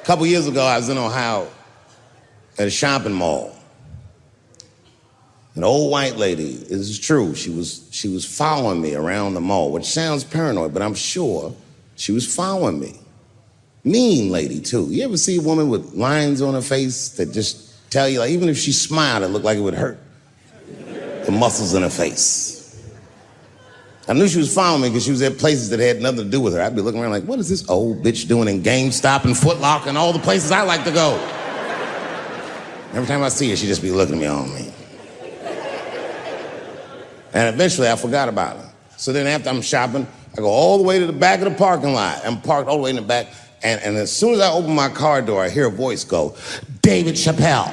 couple years ago, I was in Ohio at a shopping mall. An old white lady, this is true, she was following me around the mall, which sounds paranoid, but I'm sure she was following me. Mean lady, too. You ever see a woman with lines on her face that just tell you, like, even if she smiled, it looked like it would hurt the muscles in her face? I knew she was following me because she was at places that had nothing to do with her. I'd be looking around like, what is this old bitch doing in GameStop and Foot Locker and all the places I like to go? Every time I see her, she'd just be looking at me all mean. And eventually, I forgot about her. So then after I'm shopping, I go all the way to the back of the parking lot. I'm parked all the way in the back. And as soon as I open my car door, I hear a voice go, David Chappelle.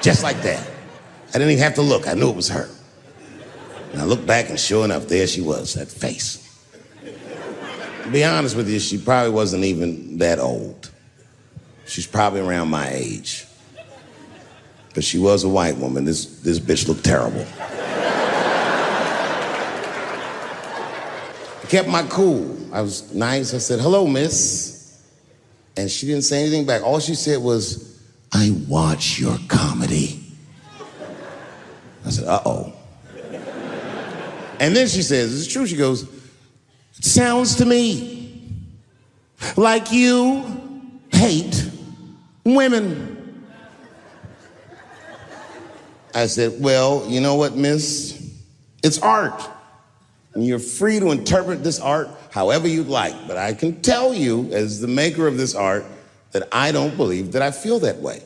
Just like that. I didn't even have to look. I knew it was her. And I looked back, and sure enough, there she was, that face. To be honest with you, she probably wasn't even that old. She's probably around my age. But she was a white woman. This bitch looked terrible. I kept my cool. I was nice. I said, hello, miss. And she didn't say anything back. All she said was, I watch your comedy. I said, uh-oh. And then she says, it's true, she goes, it sounds to me like you hate women. I said, well, you know what, miss? It's art. And you're free to interpret this art however you'd like. But I can tell you, as the maker of this art, that I don't believe that I feel that way.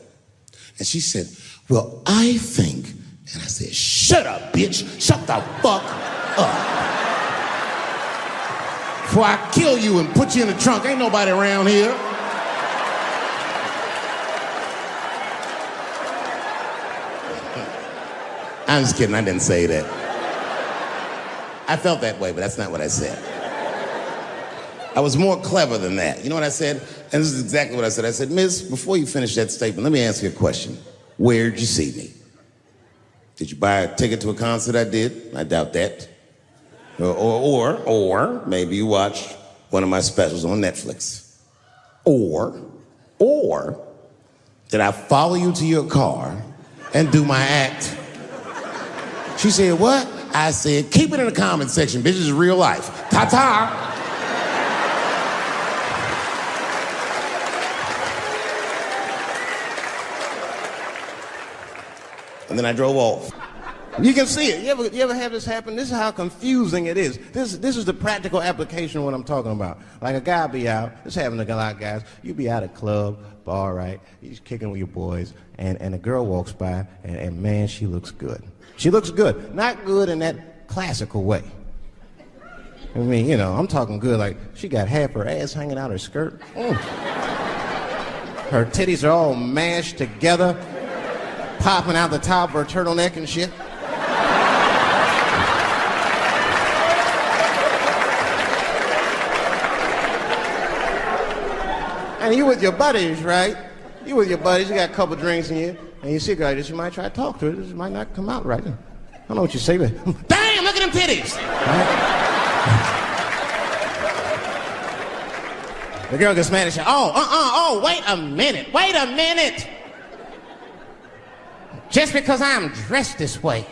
And she said, well, I think, and I said, shut up, bitch. Shut the fuck up. Before I kill you and put you in the trunk, ain't nobody around here. I'm just kidding, I didn't say that. I felt that way, but that's not what I said. I was more clever than that. You know what I said? And this is exactly what I said. I said, miss, before you finish that statement, let me ask you a question. Where'd you see me? Did you buy a ticket to a concert I did? I doubt that. Or maybe you watched one of my specials on Netflix. Or did I follow you to your car and do my act? She said, what? I said, keep it in the comment section, bitch, this is real life. Ta-ta. And then I drove off. You can see it. You ever have this happen? This is how confusing it is. This is the practical application of what I'm talking about. Like a guy be out, this happens to a lot of guys, you be out at a club, bar, right? You're kicking with your boys, and a girl walks by, and man, she looks good. She looks good. Not good in that classical way. I mean, you know, I'm talking good like she got half her ass hanging out her skirt. Her titties are all mashed together, popping out the top of her turtleneck and shit. And you with your buddies, right? You with your buddies, you got a couple drinks in you, and you see a girl, you might try to talk to her, this might not come out right. I don't know what you say, but damn, look at them titties! Right? The girl gets mad and she, wait a minute. Just because I'm dressed this way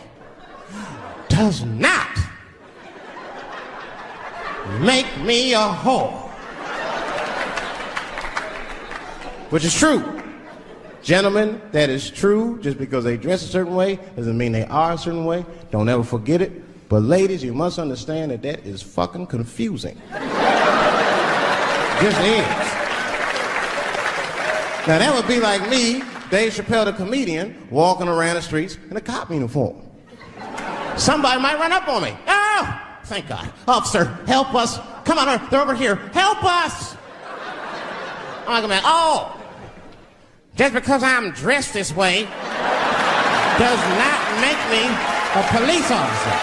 does not make me a whore. Which is true. Gentlemen, that is true. Just because they dress a certain way doesn't mean they are a certain way. Don't ever forget it. But ladies, you must understand that that is fucking confusing. Just is. Now that would be like me, Dave Chappelle the comedian, walking around the streets in a cop uniform. Somebody might run up on me. Oh, thank God. Officer, help us. Come on, they're over here. Help us. I'm like, oh, just because I'm dressed this way does not make me a police officer.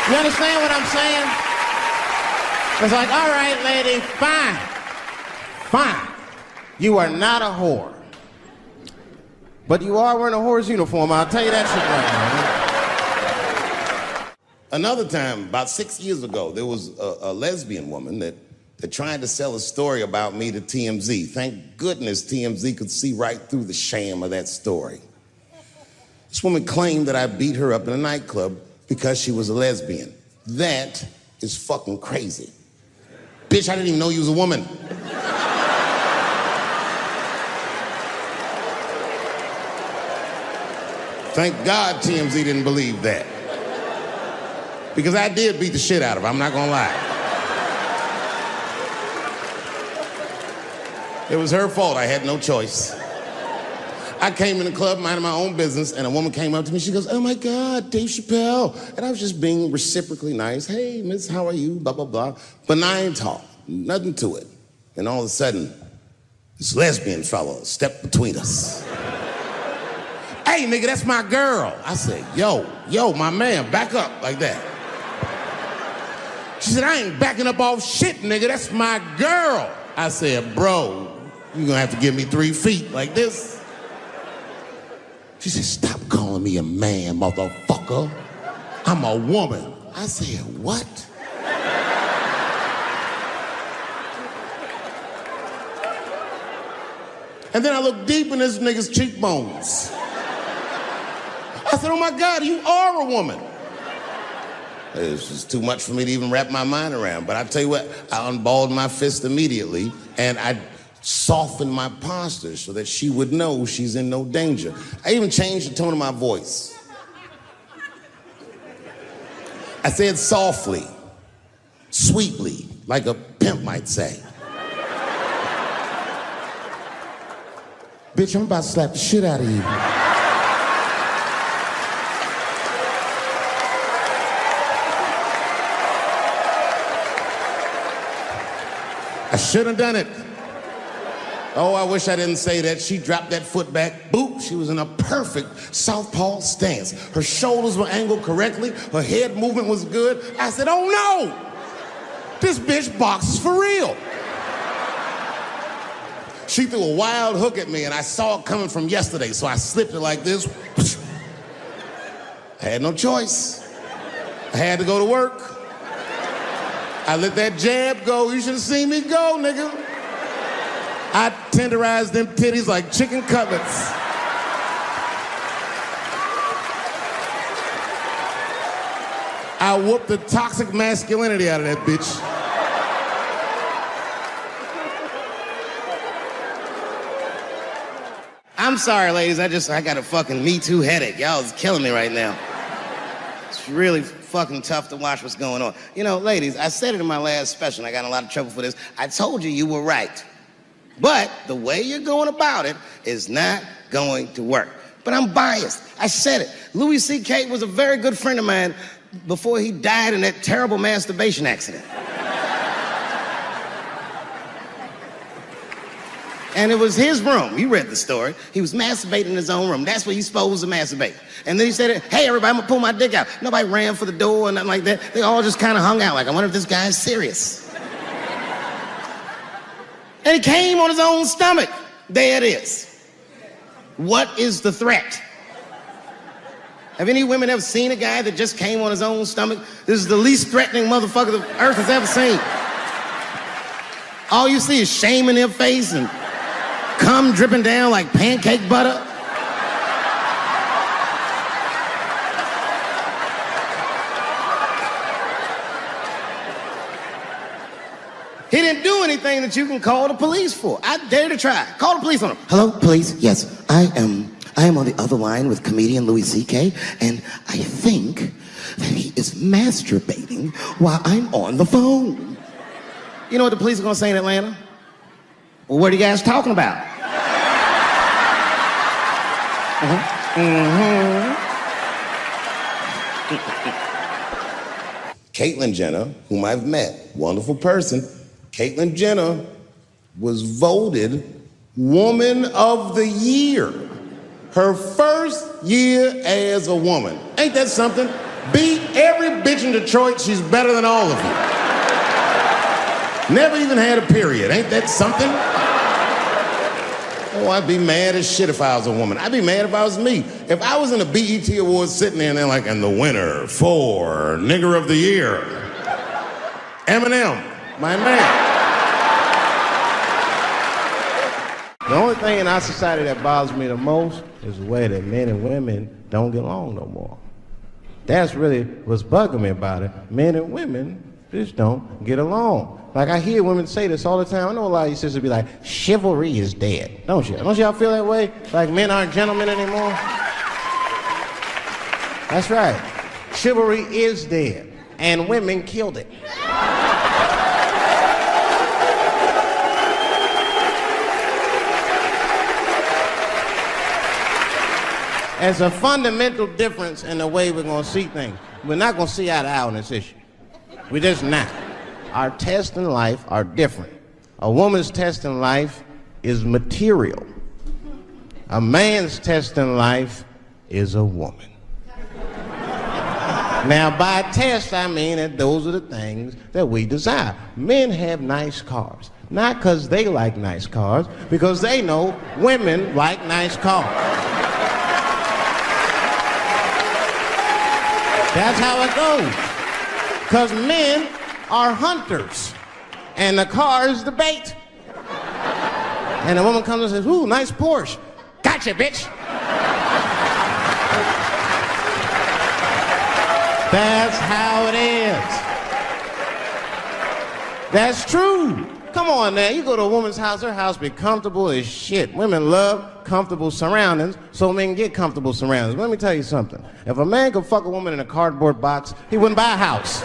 You understand what I'm saying? It's like, all right, lady, fine. You are not a whore. But you are wearing a whore's uniform, I'll tell you that shit right now. Another time, about 6 years ago, there was a lesbian woman that They're trying to sell a story about me to TMZ. Thank goodness TMZ could see right through the sham of that story. This woman claimed that I beat her up in a nightclub because she was a lesbian. That is fucking crazy. Bitch, I didn't even know you was a woman. Thank God TMZ didn't believe that. Because I did beat the shit out of her, I'm not gonna lie. It was her fault, I had no choice. I came in the club minding my own business, and a woman came up to me, she goes, "Oh my God, Dave Chappelle." And I was just being reciprocally nice. "Hey, miss, how are you?" Blah, blah, blah. Benign talk, nothing to it. And all of a sudden, this lesbian fellow stepped between us. "Hey, nigga, that's my girl." I said, yo, my man, back up like that. She said, "I ain't backing up off shit, nigga, that's my girl." I said, "Bro, you're gonna have to give me 3 feet like this." She said, "Stop calling me a man, motherfucker. I'm a woman." I said, "What?" And then I looked deep in this nigga's cheekbones. I said, "Oh my God, you are a woman." It's just too much for me to even wrap my mind around. But I tell you what, I unballed my fist immediately, and I softened my posture so that she would know she's in no danger. I even changed the tone of my voice. I said softly, sweetly, like a pimp might say. "Bitch, I'm about to slap the shit out of you." I shouldn't have done it. Oh, I wish I didn't say that. She dropped that foot back. Boop, she was in a perfect southpaw stance. Her shoulders were angled correctly. Her head movement was good. I said, "Oh no, this bitch boxes for real." She threw a wild hook at me and I saw it coming from yesterday, so I slipped it like this. I had no choice. I had to go to work. I let that jab go. You should have seen me go, nigga. I tenderized them titties like chicken cutlets. I whooped the toxic masculinity out of that bitch. I'm sorry, ladies. I got a fucking Me Too headache. Y'all is killing me right now. It's really fucking tough to watch what's going on. You know, ladies, I said it in my last special, and I got in a lot of trouble for this. I told you were right. But the way you're going about it is not going to work. But I'm biased. I said it. Louis C.K. was a very good friend of mine before he died in that terrible masturbation accident. And it was his room. You read the story. He was masturbating in his own room. That's where you're supposed to masturbate. And then he said, "Hey, everybody, I'm gonna pull my dick out." Nobody ran for the door or nothing like that. They all just kind of hung out like, I wonder if this guy's serious. And he came on his own stomach. There it is. What is the threat? Have any women ever seen a guy that just came on his own stomach? This is the least threatening motherfucker the earth has ever seen. All you see is shame in their face and cum dripping down like pancake butter. He didn't do anything that you can call the police for. I dare to try. Call the police on him. "Hello, police? Yes, I am on the other line with comedian Louis C.K., and I think that he is masturbating while I'm on the phone." You know what the police are gonna say in Atlanta? "Well, what are you guys talking about?" Caitlyn Jenner, whom I've met, wonderful person. Caitlyn Jenner was voted Woman of the Year. Her first year as a woman. Ain't that something? Beat every bitch in Detroit. She's better than all of you. Never even had a period. Ain't that something? Oh, I'd be mad as shit if I was a woman. I'd be mad if I was me. If I was in a BET Awards sitting there and they're like, "And the winner for Nigger of the Year, Eminem, my man." The only thing in our society that bothers me the most is the way that men and women don't get along no more. That's really what's bugging me about it. Men and women just don't get along. Like, I hear women say this all the time. I know a lot of you sisters be like, chivalry is dead. Don't you? Don't y'all feel that way? Like men aren't gentlemen anymore? That's right. Chivalry is dead. And women killed it. There's a fundamental difference in the way we're going to see things. We're not going to see eye to eye on this issue. We're just not. Our tests in life are different. A woman's test in life is material. A man's test in life is a woman. Now, by test, I mean that those are the things that we desire. Men have nice cars. Not because they like nice cars, because they know women like nice cars. That's how it goes. Because men are hunters, and the car is the bait. And a woman comes and says, ooh, nice Porsche. Gotcha, bitch. That's how it is. That's true. Come on now, you go to a woman's house, her house be comfortable as shit. Women love comfortable surroundings, so men get comfortable surroundings. Let me tell you something. If a man could fuck a woman in a cardboard box, he wouldn't buy a house.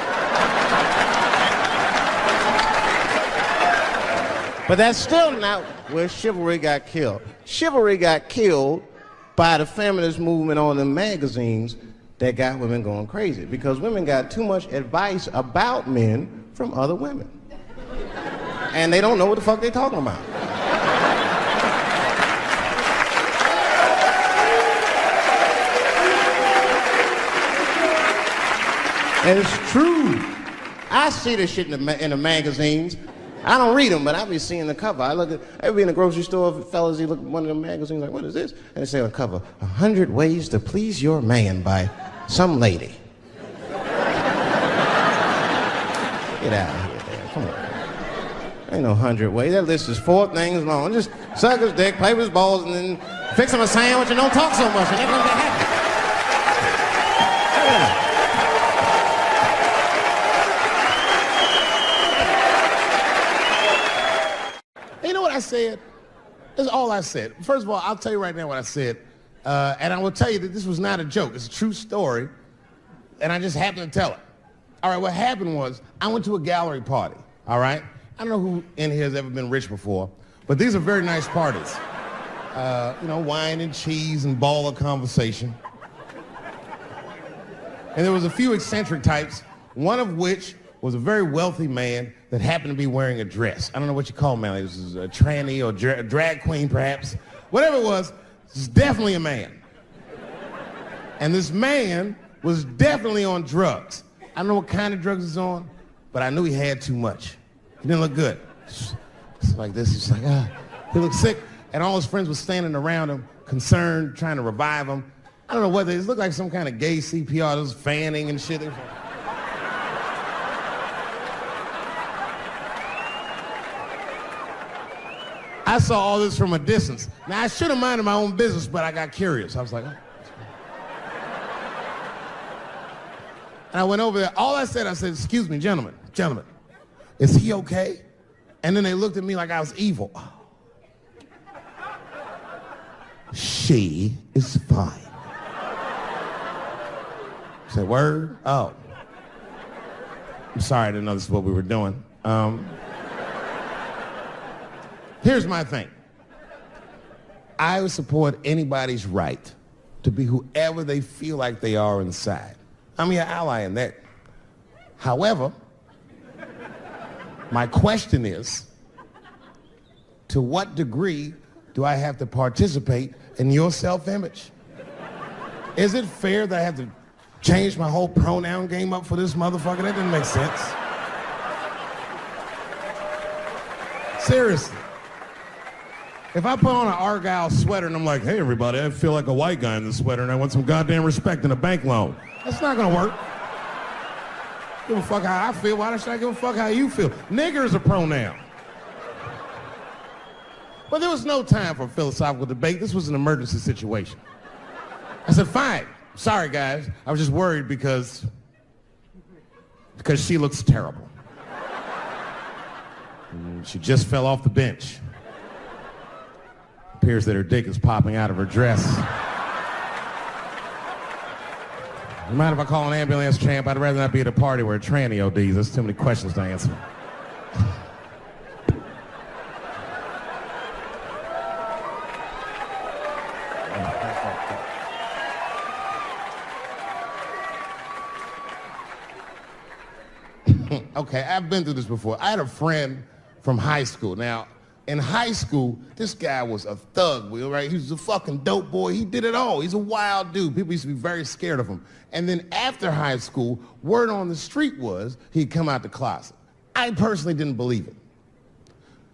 But that's still not where chivalry got killed. Chivalry got killed by the feminist movement on the magazines that got women going crazy, because women got too much advice about men from other women. And they don't know what the fuck they're talking about. And it's true. I see this shit in the magazines. I don't read them, but I be seeing the cover. I be in the grocery store, fellas, you look at one of the magazines like, what is this? And they say on the cover, 100 Ways to Please Your Man by some lady. Get out of here, man. Come on. Ain't no 100 ways. That list is 4 things long. Just suck his dick, play with his balls, and then fix him a sandwich and don't talk so much, and everyone's gonna get happy. You know what I said? That's all I said. First of all, I'll tell you right now what I said. And I will tell you that this was not a joke. It's a true story. And I just happened to tell it. All right, what happened was I went to a gallery party, all right? I don't know who in here has ever been rich before, but these are very nice parties. You know, wine and cheese and ball of conversation. And there was a few eccentric types, one of which was a very wealthy man that happened to be wearing a dress. I don't know what you call him, man. This is a tranny or a drag queen, perhaps. Whatever it was definitely a man. And this man was definitely on drugs. I don't know what kind of drugs he's on, but I knew he had too much. He didn't look good. It's like this. He's like, he looked sick. And all his friends were standing around him, concerned, trying to revive him. I don't know whether it looked like some kind of gay CPR. There was fanning and shit. I saw all this from a distance. Now, I should have minded my own business, but I got curious. I was like, oh. And I went over there. All I said, excuse me, gentlemen, is he okay? And then they looked at me like I was evil. Oh. She is fine. I said, word? Oh. I'm sorry, I didn't know this is what we were doing. Here's my thing. I would support anybody's right to be whoever they feel like they are inside. I'm your ally in that. However, my question is, to what degree do I have to participate in your self-image? Is it fair that I have to change my whole pronoun game up for this motherfucker? That didn't make sense. Seriously. If I put on an Argyle sweater and I'm like, hey everybody, I feel like a white guy in this sweater and I want some goddamn respect and a bank loan. That's not gonna work. Give a fuck how I feel. Why should I give a fuck how you feel? Nigger is a pronoun. Well, there was no time for philosophical debate. This was an emergency situation. I said, fine. Sorry, guys. I was just worried because she looks terrible. She just fell off the bench. Appears that her dick is popping out of her dress. You mind if I call an ambulance, champ? I'd rather not be at a party where a tranny ODs. There's too many questions to answer. Okay, I've been through this before. I had a friend from high school. Now, in high school, this guy was a thug, Will, right? He was a fucking dope boy. He did it all. He's a wild dude. People used to be very scared of him. And then after high school, word on the street was he'd come out the closet. I personally didn't believe it.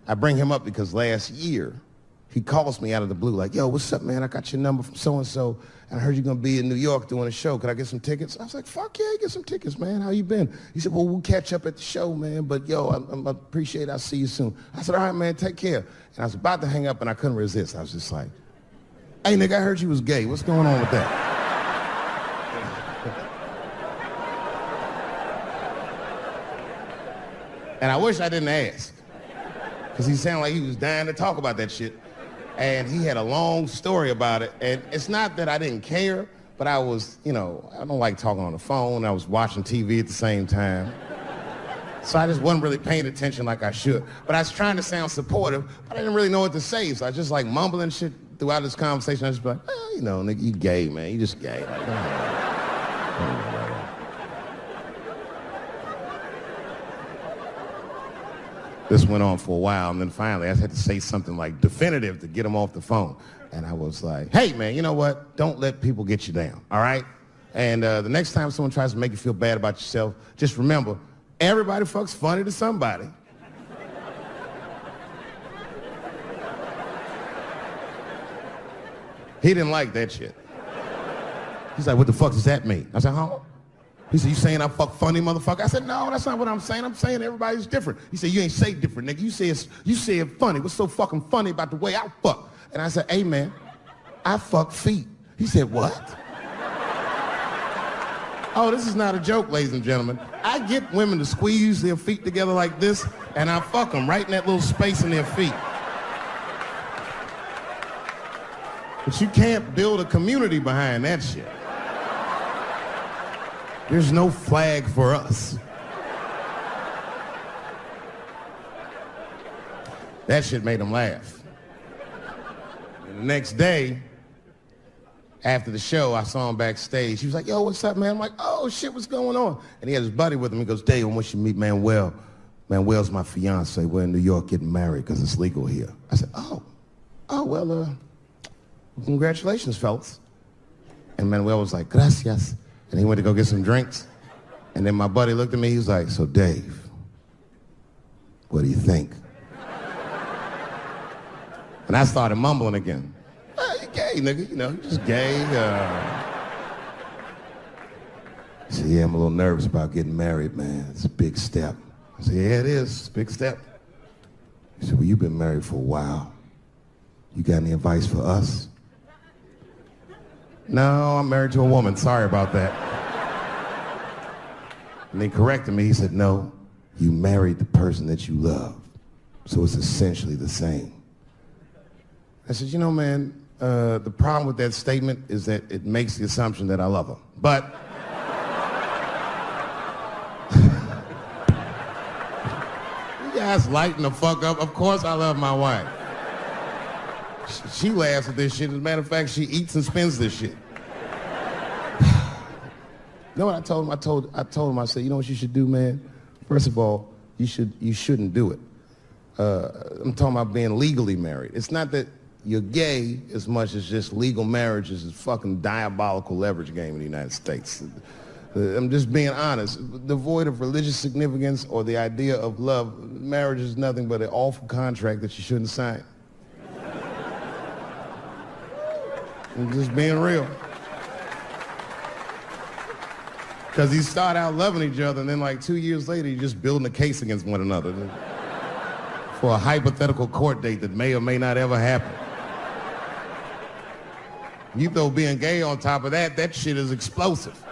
I bring him up because last year, he calls me out of the blue like, yo, what's up, man? I got your number from so-and-so, and I heard you're going to be in New York doing a show. Could I get some tickets? I was like, fuck yeah, get some tickets, man. How you been? He said, well, we'll catch up at the show, man, but yo, I appreciate it. I'll see you soon. I said, all right, man, take care. And I was about to hang up, and I couldn't resist. I was just like, hey, nigga, I heard you was gay. What's going on with that? And I wish I didn't ask, because he sounded like he was dying to talk about that shit. And he had a long story about it. And it's not that I didn't care, but I was, I don't like talking on the phone. I was watching TV at the same time. So I just wasn't really paying attention like I should. But I was trying to sound supportive, but I didn't really know what to say. So I was just like mumbling shit throughout this conversation. I was just like, nigga, you gay, man. You just gay. This went on for a while, and then finally I had to say something like definitive to get him off the phone. And I was like, hey, man, you know what? Don't let people get you down, all right? And the next time someone tries to make you feel bad about yourself, just remember, everybody fucks funny to somebody. He didn't like that shit. He's like, what the fuck does that mean? I said, huh? He said, you saying I fuck funny, motherfucker? I said, no, that's not what I'm saying. I'm saying everybody's different. He said, you ain't say different, nigga. You say it funny. What's so fucking funny about the way I fuck? And I said, hey, man, I fuck feet. He said, what? Oh, this is not a joke, ladies and gentlemen. I get women to squeeze their feet together like this, and I fuck them right in that little space in their feet. But you can't build a community behind that shit. There's no flag for us. That shit made him laugh. And the next day, after the show, I saw him backstage. He was like, yo, what's up, man? I'm like, oh, shit, what's going on? And he had his buddy with him. He goes, Dave, I want you to meet Manuel. Manuel's my fiance. We're in New York getting married because it's legal here. I said, well, congratulations, fellas. And Manuel was like, gracias. And he went to go get some drinks. And then my buddy looked at me, he was like, so Dave, what do you think? And I started mumbling again. You gay, nigga, you're just gay. He said, yeah, I'm a little nervous about getting married, man. It's a big step. I said, yeah, it is. It's a big step. He said, well, you've been married for a while. You got any advice for us? No, I'm married to a woman. Sorry about that. And he corrected me. He said, no, you married the person that you love. So it's essentially the same. I said, man, the problem with that statement is that it makes the assumption that I love her. But you guys lighten the fuck up. Of course I love my wife. She laughs at this shit. As a matter of fact, she eats and spends this shit. You know what I told him? I told him, I said, you know what you should do, man? First of all, you shouldn't do it. I'm talking about being legally married. It's not that you're gay as much as just legal marriage is a fucking diabolical leverage game in the United States. I'm just being honest. Devoid of religious significance or the idea of love, marriage is nothing but an awful contract that you shouldn't sign. I'm just being real. Because you start out loving each other, and then like 2 years later, you're just building a case against one another. for a hypothetical court date that may or may not ever happen. You throw being gay on top of that, that shit is explosive.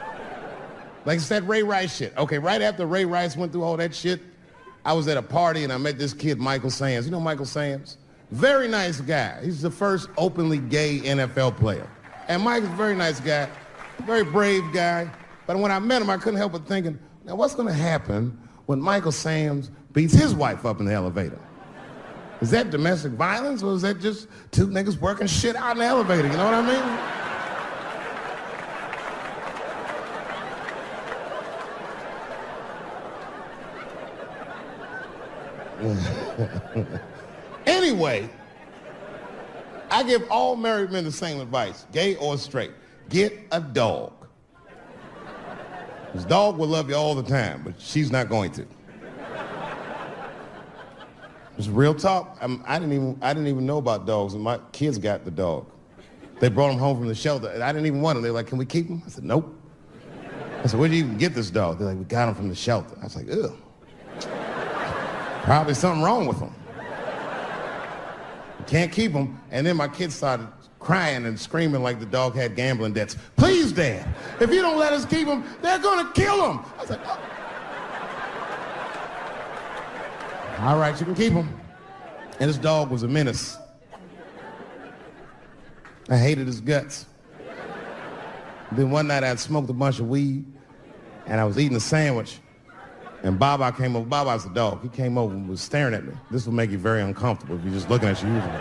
Like it's that Ray Rice shit. Okay, right after Ray Rice went through all that shit, I was at a party and I met this kid, Michael Samms. You know Michael Samms? Very nice guy. He's the first openly gay NFL player. And Mike's a very nice guy, very brave guy. But when I met him, I couldn't help but thinking, now what's gonna happen when Michael Samms beats his wife up in the elevator? Is that domestic violence or is that just two niggas working shit out in the elevator? You know what I mean? Anyway, I give all married men the same advice, gay or straight. Get a dog. This dog will love you all the time, but she's not going to. It's real talk. I didn't even know about dogs, and my kids got the dog. They brought him home from the shelter, and I didn't even want him. They were like, can we keep him? I said, nope. I said, where'd you even get this dog? They're like, we got him from the shelter. I was like, ugh. Probably something wrong with him. Can't keep him. And then my kids started crying and screaming like the dog had gambling debts. Please, Dad, if you don't let us keep him, they're gonna kill him. I was like, oh. All right, you can keep him. And this dog was a menace. I hated his guts. Then one night I'd smoked a bunch of weed and I was eating a sandwich and Baba came over. Baba's the dog. He came over and was staring at me. This will make you very uncomfortable if you're just looking at you usually.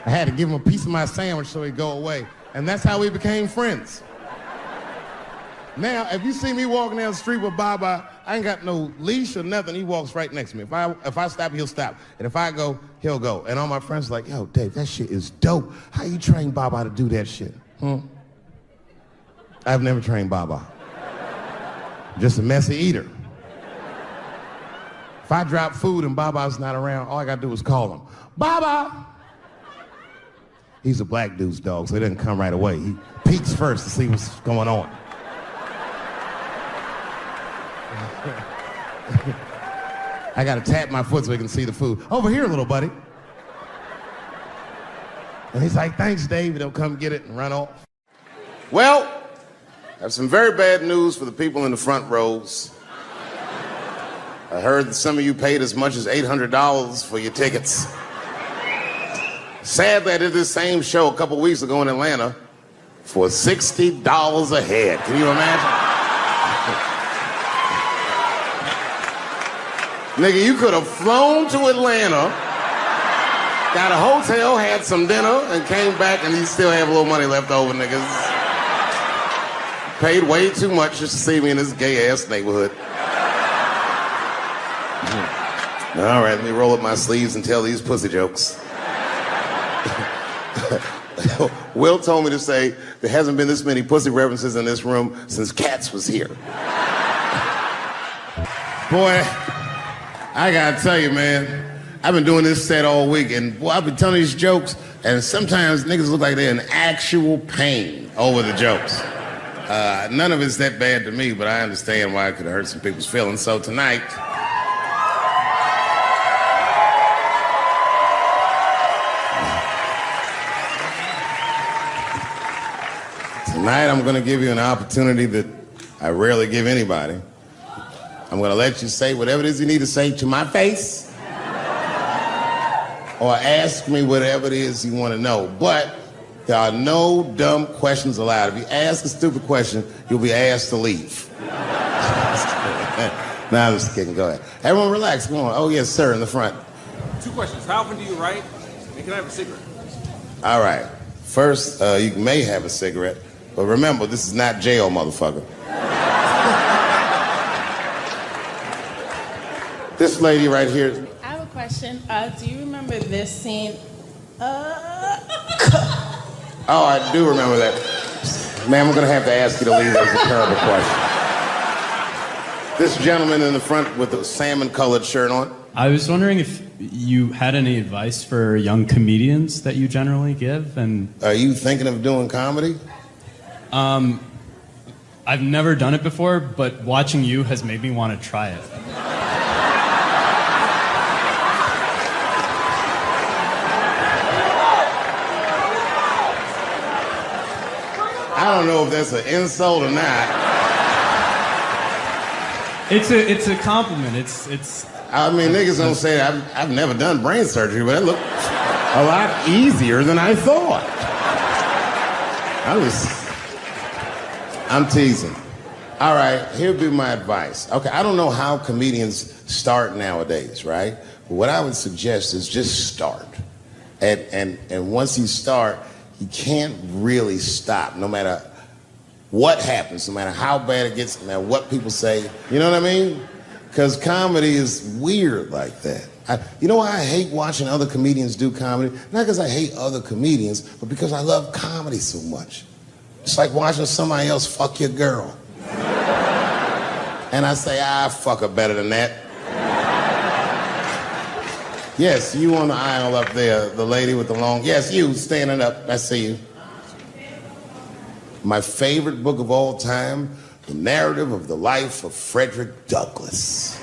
I had to give him a piece of my sandwich so he'd go away. And that's how we became friends. Now, if you see me walking down the street with Baba, I ain't got no leash or nothing. He walks right next to me. If I stop, he'll stop. And if I go, he'll go. And all my friends are like, yo, Dave, that shit is dope. How you train Baba to do that shit? I've never trained Baba. Just a messy eater. If I drop food and Baba's not around, all I gotta do is call him. Baba! He's a black dude's dog, so he doesn't come right away. He peeks first to see what's going on. I gotta tap my foot so he can see the food. Over here, little buddy. And he's like, thanks, Dave. He'll come get it and run off. Well, I have some very bad news for the people in the front rows. I heard that some of you paid as much as $800 for your tickets. Sadly, I did this same show a couple weeks ago in Atlanta for $60 a head. Can you imagine? Nigga, you could have flown to Atlanta, got a hotel, had some dinner, and came back and you still have a little money left over, niggas. Paid way too much just to see me in this gay-ass neighborhood. All right, let me roll up my sleeves and tell these pussy jokes. Will told me to say there hasn't been this many pussy references in this room since Katz was here. Boy, I gotta tell you, man, I've been doing this set all week, and boy, I've been telling these jokes, and sometimes niggas look like they're in actual pain over the jokes. None of it's that bad to me, but I understand why it could hurt some people's feelings. So tonight, I'm gonna give you an opportunity that I rarely give anybody. I'm gonna let you say whatever it is you need to say to my face, or ask me whatever it is you wanna know. But there are no dumb questions allowed. If you ask a stupid question, you'll be asked to leave. Nah, I'm just kidding, go ahead. Everyone relax, come on. Oh yes, sir, in the front. 2 questions, how often do you write? And can I have a cigarette? All right, first, you may have a cigarette, but remember, this is not jail, motherfucker. This lady right here. I have a question. Do you remember this scene? Oh, I do remember that. Ma'am, I'm gonna have to ask you to leave. That's a terrible question. This gentleman in the front with the salmon-colored shirt on. I was wondering if you had any advice for young comedians that you generally give, and... Are you thinking of doing comedy? I've never done it before, but watching you has made me want to try it. I don't know if that's an insult or not. It's a compliment. It's. I mean, niggas don't say I've never done brain surgery, but it looked a lot easier than I thought. I'm teasing. All right, here'd be my advice. Okay, I don't know how comedians start nowadays, right? But what I would suggest is just start. And once you start, you can't really stop, no matter what happens, no matter how bad it gets, no matter what people say. You know what I mean? Because comedy is weird like that. You know why I hate watching other comedians do comedy? Not because I hate other comedians, but because I love comedy so much. It's like watching somebody else fuck your girl. And I say, fuck her better than that. Yes, you on the aisle up there, the lady with the long, yes, you standing up, I see you. My favorite book of all time, The Narrative of the Life of Frederick Douglass.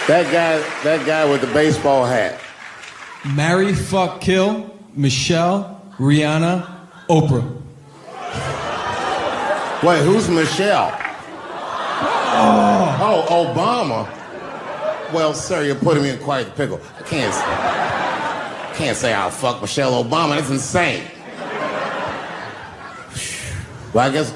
That guy with the baseball hat. Marry, fuck, kill, Michelle, Rihanna, Oprah. Wait, who's Michelle? Oh, Obama. Well, sir, you're putting me in quite the pickle. I can't say I'll fuck Michelle Obama. That's insane. Well, I guess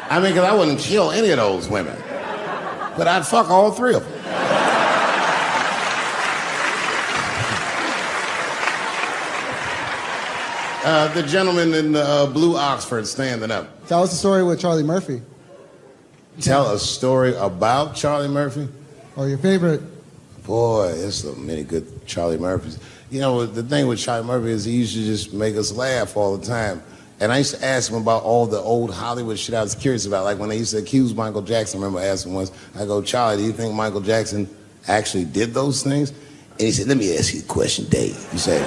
I mean, because I wouldn't kill any of those women. But I'd fuck all three of them. The gentleman in the blue Oxford standing up. Tell us the story with Charlie Murphy. Tell a story about Charlie Murphy? Or your favorite. Boy, there's so many good Charlie Murphys. You know, the thing with Charlie Murphy is he used to just make us laugh all the time. And I used to ask him about all the old Hollywood shit I was curious about. Like when they used to accuse Michael Jackson, I remember asking once, I go, Charlie, do you think Michael Jackson actually did those things? And he said, let me ask you a question, Dave. He said,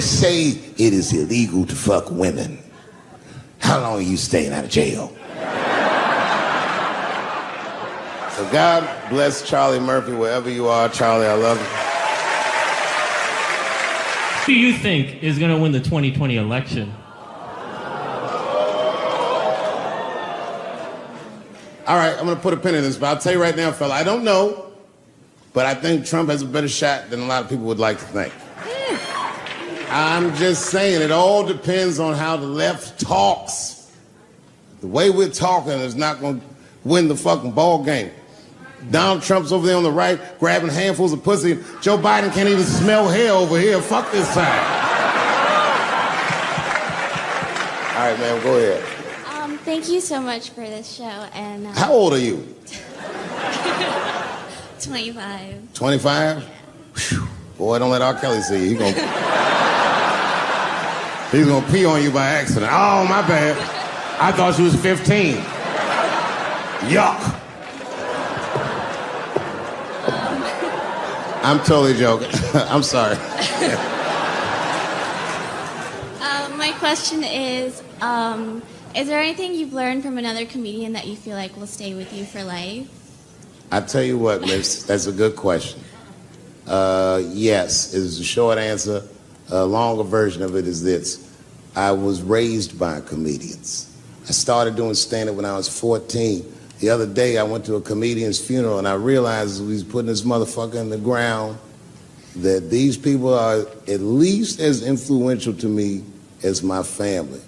say it is illegal to fuck women. How long are you staying out of jail? So God bless Charlie Murphy wherever you are. Charlie, I love you. Who do you think is going to win the 2020 election? All right, I'm going to put a pin in this, but I'll tell you right now, fella, I don't know, but I think Trump has a better shot than a lot of people would like to think. I'm just saying, it all depends on how the left talks. The way we're talking is not going to win the fucking ball game. Donald Trump's over there on the right, grabbing handfuls of pussy. Joe Biden can't even smell hair over here. Fuck this side. All right, man, go ahead. Thank you so much for this show. And how old are you? 25. 25? Yeah. Boy, don't let R. Kelly see you. He's gonna pee on you by accident. Oh, my bad. I thought she was 15. Yuck. I'm totally joking. I'm sorry. My question is there anything you've learned from another comedian that you feel like will stay with you for life? I tell you what, miss, that's a good question. Yes, is the short answer. A longer version of it is this. I was raised by comedians. I started doing stand-up when I was 14. The other day, I went to a comedian's funeral, and I realized as we was putting this motherfucker in the ground that these people are at least as influential to me as my family.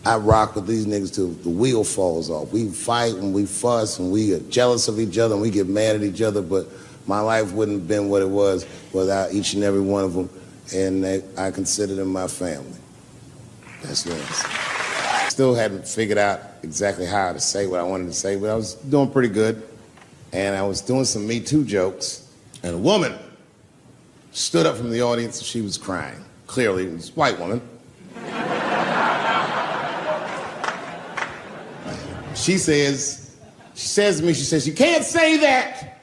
I rock with these niggas till the wheel falls off. We fight and we fuss and we are jealous of each other and we get mad at each other, but my life wouldn't have been what it was without each and every one of them, and I consider them my family. That's the answer. Still hadn't figured out exactly how to say what I wanted to say, but I was doing pretty good. And I was doing some Me Too jokes, and a woman stood up from the audience and she was crying. Clearly, it was a white woman. She says to me, you can't say that.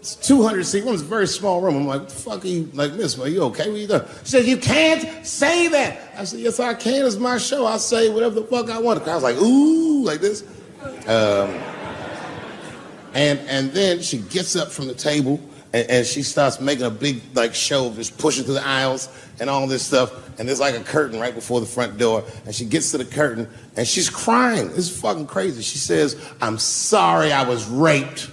It's 200 seat room. It's a very small room. I'm like, what the fuck are you, like, miss, are you okay? What are you doing? She said, you can't say that. I said, yes, I can. It's my show. I'll say whatever the fuck I want. The crowd's like, ooh, like this. And then she gets up from the table and she starts making a big like show of just pushing through the aisles and all this stuff. And there's like a curtain right before the front door. And she gets to the curtain and she's crying. It's fucking crazy. She says, I'm sorry I was raped.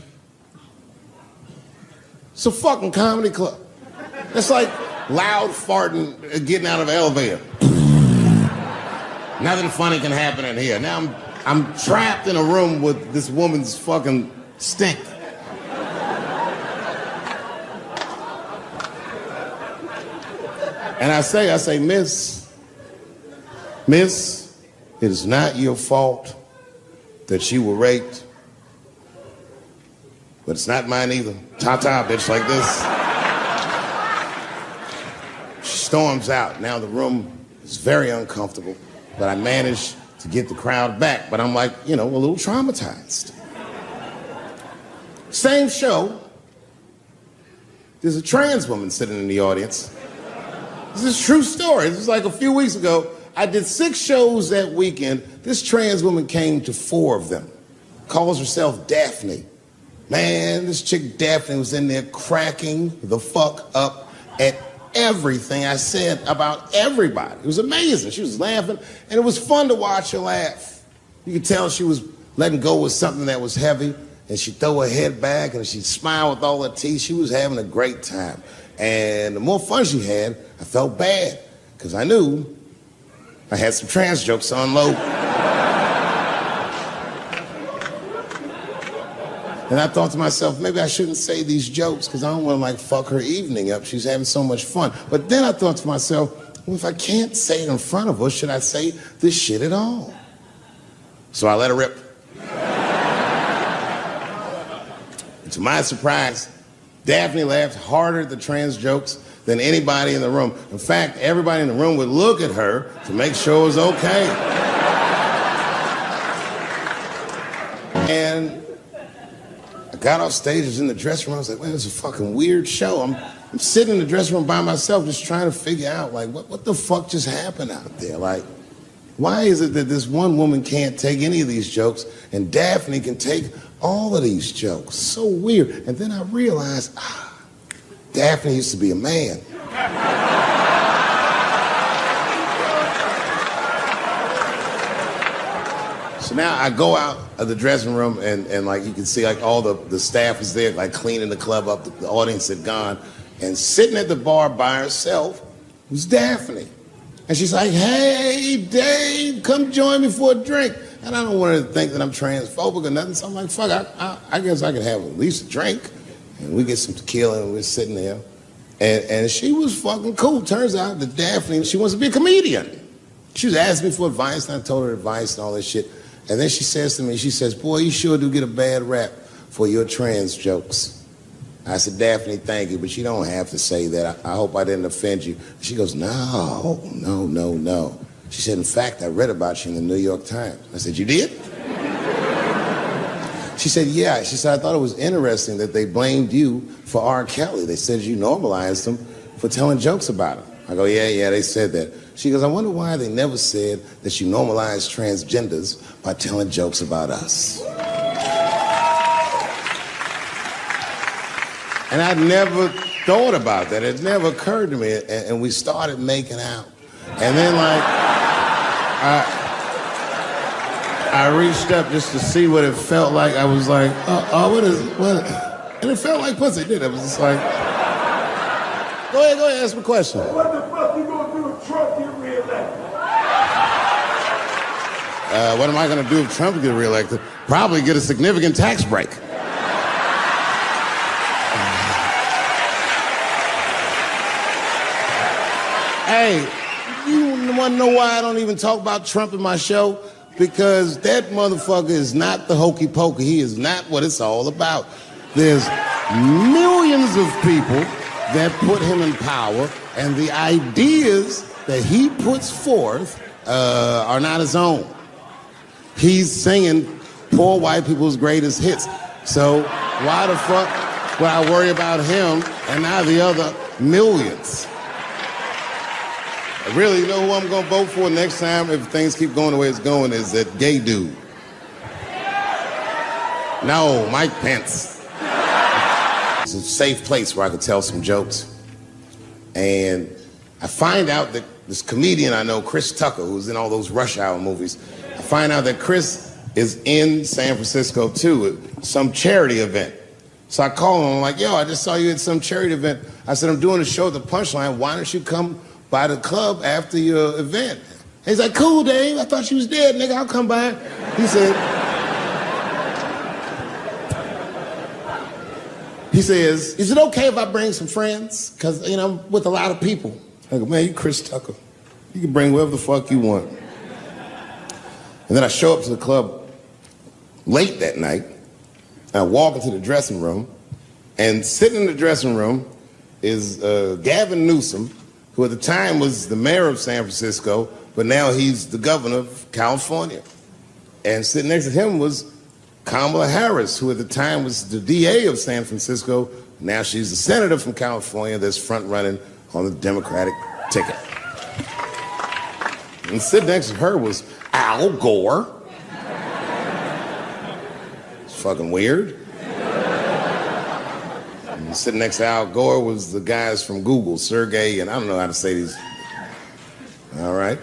It's a fucking comedy club. It's like loud farting getting out of an elevator. Nothing funny can happen in here. Now I'm trapped in a room with this woman's fucking stink. And I say, miss, it is not your fault that you were raped, but it's not mine either. Ta-ta, bitch, like this. She storms out. Now the room is very uncomfortable, but I managed to get the crowd back, but I'm like, a little traumatized. Same show, there's a trans woman sitting in the audience. This is a true story. This was like a few weeks ago. I did 6 shows that weekend. This trans woman came to 4 of them. Calls herself Daphne. Man, this chick Daphne was in there cracking the fuck up at everything I said about everybody. It was amazing. She was laughing, and it was fun to watch her laugh. You could tell she was letting go of something that was heavy, and she'd throw her head back, and she'd smile with all her teeth. She was having a great time. And the more fun she had, I felt bad, because I knew I had some trans jokes to unload. And I thought to myself, maybe I shouldn't say these jokes, because I don't want to, fuck her evening up. She's having so much fun. But then I thought to myself, well, if I can't say it in front of her, should I say this shit at all? So I let her rip. To my surprise, Daphne laughed harder at the trans jokes than anybody in the room. In fact, everybody in the room would look at her to make sure it was okay. And I got off stage, I was in the dressing room, I was like, man, this is a fucking weird show. I'm sitting in the dressing room by myself just trying to figure out, what the fuck just happened out there? Why is it that this one woman can't take any of these jokes and Daphne can take all of these jokes? So weird. And then I realized, Daphne used to be a man. So now I go out of the dressing room and you can see all the staff is there cleaning the club up. The audience had gone. And sitting at the bar by herself was Daphne. And she's like, hey, Dave, come join me for a drink. And I don't want her to think that I'm transphobic or nothing. So I'm like, fuck, I guess I could have at least a drink. And we get some tequila and we're sitting there. And she was fucking cool. Turns out that Daphne, she wants to be a comedian. She was asking me for advice, and I told her advice and all this shit. And then she says to me, boy, you sure do get a bad rap for your trans jokes. I said, Daphne, thank you, but you don't have to say that. I hope I didn't offend you. She goes, no. She said, in fact, I read about you in the New York Times. I said, you did? She said, yeah. She said, I thought it was interesting that they blamed you for R. Kelly. They said you normalized him for telling jokes about him. I go, yeah, they said that. She goes, I wonder why they never said that you normalized transgenders by telling jokes about us. And I'd never thought about that. It never occurred to me. And we started making out. And then I reached up just to see what it felt like. I was like, what? And it felt like pussy, didn't it? It was just like, go ahead, ask me a question. What the fuck you gonna do if Trump get reelected? What am I gonna do if Trump get reelected? Probably get a significant tax break. Hey, you wanna know why I don't even talk about Trump in my show? Because that motherfucker is not the hokey pokey. He is not what it's all about. There's millions of people that put him in power, and the ideas that he puts forth are not his own. He's singing poor white people's greatest hits. So why the fuck Well, I worry about him and now the other millions. Really, you know who I'm gonna vote for next time if things keep going the way it's going is that gay dude. No, Mike Pence. It's a safe place where I could tell some jokes. And I find out that this comedian I know, Chris Tucker, who's in all those Rush Hour movies, I find out that Chris is in San Francisco too at some charity event. So I call him, I'm like, yo, I just saw you at some charity event. I said, I'm doing a show at the Punchline. Why don't you come by the club after your event? And he's like, cool, Dave. I thought you was dead, nigga. I'll come by. He says, is it okay if I bring some friends? Because, you know, I'm with a lot of people. I go, man, you Chris Tucker. You can bring whoever the fuck you want. And then I show up to the club late that night. I walk into the dressing room, and sitting in the dressing room is Gavin Newsom, who at the time was the mayor of San Francisco, but now he's the governor of California. And sitting next to him was Kamala Harris, who at the time was the DA of San Francisco. Now she's the senator from California that's front running on the Democratic ticket. And sitting next to her was Al Gore. It's fucking weird. And sitting next to Al Gore was the guys from Google, Sergey, and I don't know how to say these. All right.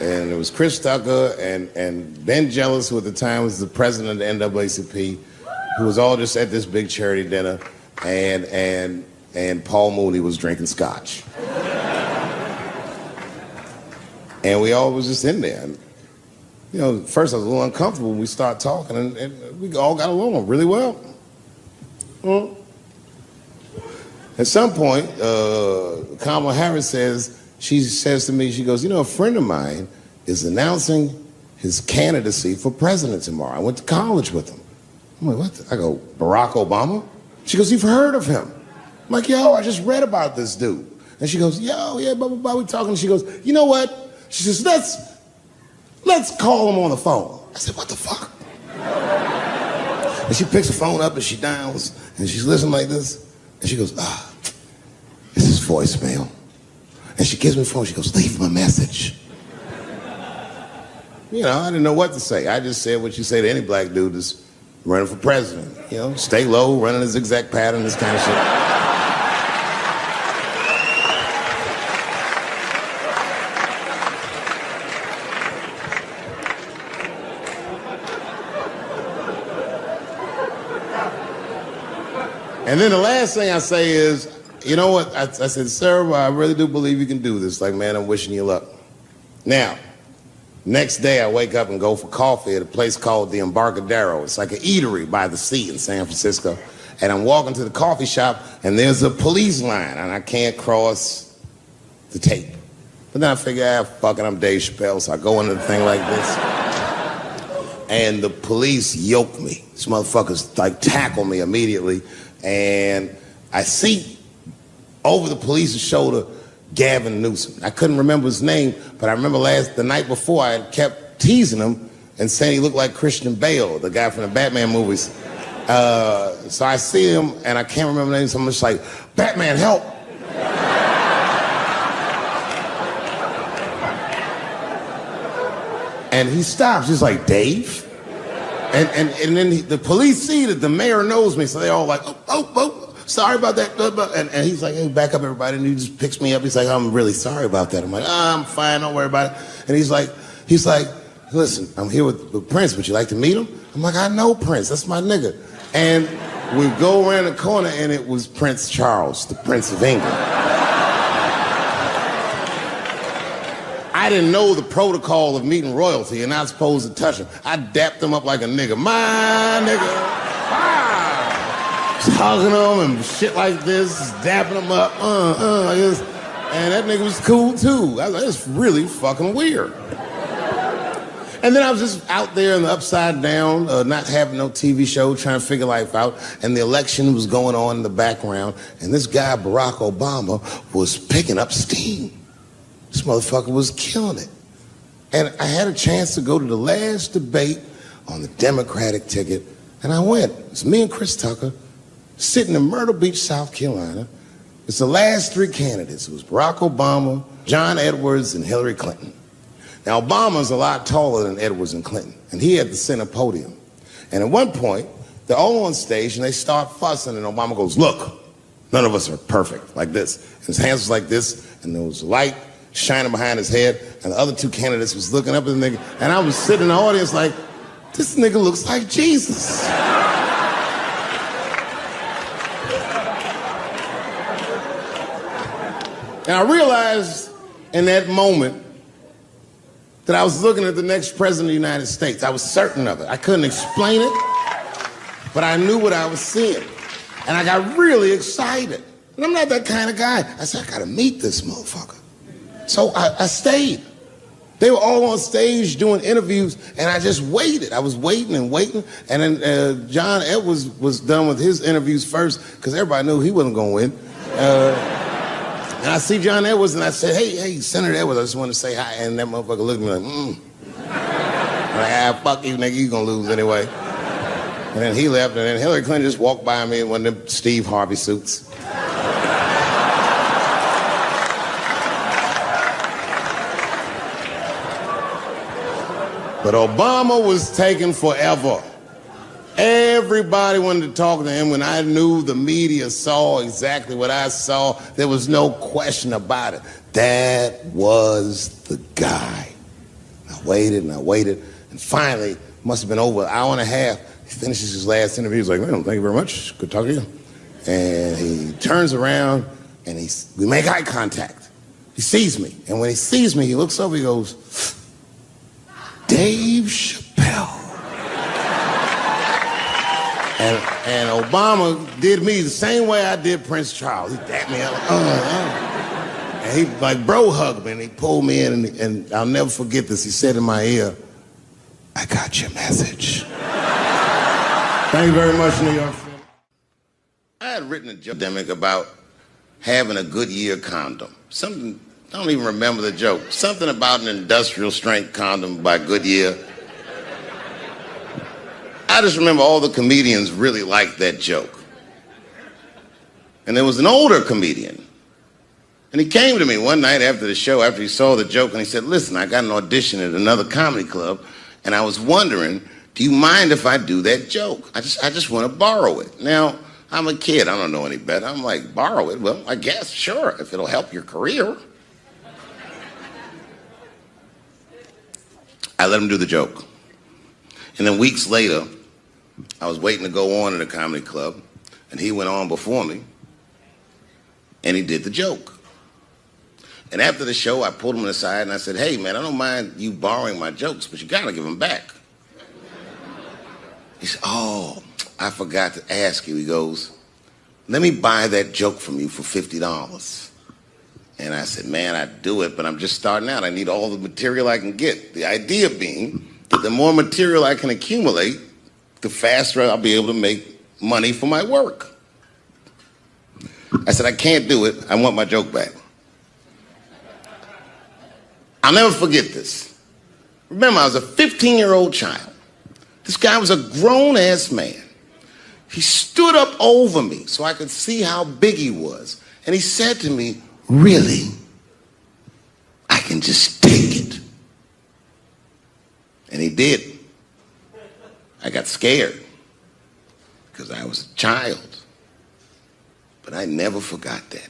And it was Chris Tucker and Ben Jealous, who at the time was the president of the NAACP, who was all just at this big charity dinner, and Paul Mooney was drinking scotch. And we all was just in there. And, you know, first I was a little uncomfortable when we started talking, and we all got along really well. At some point, Kamala Harris she says to me, she goes, you know, a friend of mine is announcing his candidacy for president tomorrow. I went to college with him. I'm like, what? I go, Barack Obama? She goes, you've heard of him? I'm like, yo, I just read about this dude. And she goes, yo, yeah, blah, blah, blah, we talking. She goes, you know what? She says, let's call him on the phone. I said, what the fuck? And she picks the phone up and she dials and she's listening like this. And she goes, this is voicemail. And she gives me the phone, she goes, leave him a message. You know, I didn't know what to say. I just said what you say to any black dude that's running for president. You know, stay low, running a zigzag pattern, this kind of shit. And then the last thing I say is, you know what? I said, sir, I really do believe you can do this. Like, man, I'm wishing you luck. Now, next day I wake up and go for coffee at a place called the Embarcadero. It's like an eatery by the sea in San Francisco. And I'm walking to the coffee shop and there's a police line and I can't cross the tape. But then I figure, fuck it, I'm Dave Chappelle, so I go into the thing like this. And the police yoke me. These motherfuckers like tackle me immediately. And I see over the police's shoulder Gavin Newsom. I couldn't remember his name, but I remember the night before I had kept teasing him and saying he looked like Christian Bale, the guy from the Batman movies. So I see him and I can't remember the name, so I'm just like, Batman, help! And he stops, he's like, Dave? And then the police see that the mayor knows me, so they're all like, oh, sorry about that. And he's like, hey, back up, everybody. And he just picks me up. He's like, I'm really sorry about that. I'm like, I'm fine, don't worry about it. And he's like, listen, I'm here with Prince. Would you like to meet him? I'm like, I know Prince. That's my nigga. And we go around the corner, and it was Prince Charles, the Prince of England. I didn't know the protocol of meeting royalty. You're not supposed to touch him. I dapped him up like a nigga. My nigga. Ah! Just hugging him and shit like this, dapping him up. And that nigga was cool too. I was like, it's really fucking weird. And then I was just out there in the upside down, not having no TV show, trying to figure life out. And the election was going on in the background. And this guy, Barack Obama, was picking up steam. This motherfucker was killing it. And I had a chance to go to the last debate on the Democratic ticket, And I went. It's me and Chris Tucker sitting in Myrtle Beach, South Carolina. It's the last three candidates. It was Barack Obama, John Edwards, and Hillary Clinton. Now, Obama's a lot taller than Edwards and Clinton, and he had the center podium. And at one point, they're all on stage, and they start fussing, and Obama goes, look, none of us are perfect, like this. And his hands was like this, and there was light shining behind his head, and the other two candidates was looking up at the nigga, and I was sitting in the audience like, this nigga looks like Jesus. And I realized in that moment that I was looking at the next president of the United States. I was certain of it. I couldn't explain it, but I knew what I was seeing. And I got really excited. And I'm not that kind of guy. I said, I gotta meet this motherfucker. So I stayed. They were all on stage doing interviews, and I just waited. I was waiting and waiting. And then John Edwards was done with his interviews first, because everybody knew he wasn't gonna win. And I see John Edwards, and I said, hey, Senator Edwards, I just want to say hi. And that motherfucker looked at me like, I'm like, fuck you, nigga, you gonna lose anyway. And then he left, and then Hillary Clinton just walked by me in one of them Steve Harvey suits. But Obama was taking forever. Everybody wanted to talk to him. When I knew the media saw exactly what I saw, there was no question about it. That was the guy. I waited and I waited, and finally, it must have been over an hour and a half, he finishes his last interview. He's like, well, thank you very much. Good talking to you. And he turns around, and we make eye contact. He sees me, and when he sees me, he looks over, he goes, Dave Chappelle. And Obama did me the same way I did Prince Charles. He dapped me up, and he like bro hugged me, and he pulled me in, and I'll never forget this. He said in my ear, I got your message. Thank you very much, New York City. I had written a joke about having a Goodyear condom. Something, I don't even remember the joke. Something about an industrial strength condom by Goodyear. I just remember all the comedians really liked that joke. And there was an older comedian. And he came to me one night after the show, after he saw the joke, and he said, listen, I got an audition at another comedy club, and I was wondering, do you mind if I do that joke? I just want to borrow it. Now, I'm a kid. I don't know any better. I'm like, borrow it? Well, I guess, sure, if it'll help your career. I let him do the joke. And then weeks later, I was waiting to go on in a comedy club, and he went on before me, and he did the joke. And after the show, I pulled him aside, and I said, hey, man, I don't mind you borrowing my jokes, but you got to give them back. He said, oh, I forgot to ask you. He goes, let me buy that joke from you for $50. And I said, man, I'd do it, but I'm just starting out. I need all the material I can get. The idea being that the more material I can accumulate, the faster I'll be able to make money for my work. I said, I can't do it. I want my joke back. I'll never forget this. Remember, I was a 15-year-old child. This guy was a grown-ass man. He stood up over me so I could see how big he was. And he said to me, really? I can just take it. And he did. I got scared because I was a child. But I never forgot that.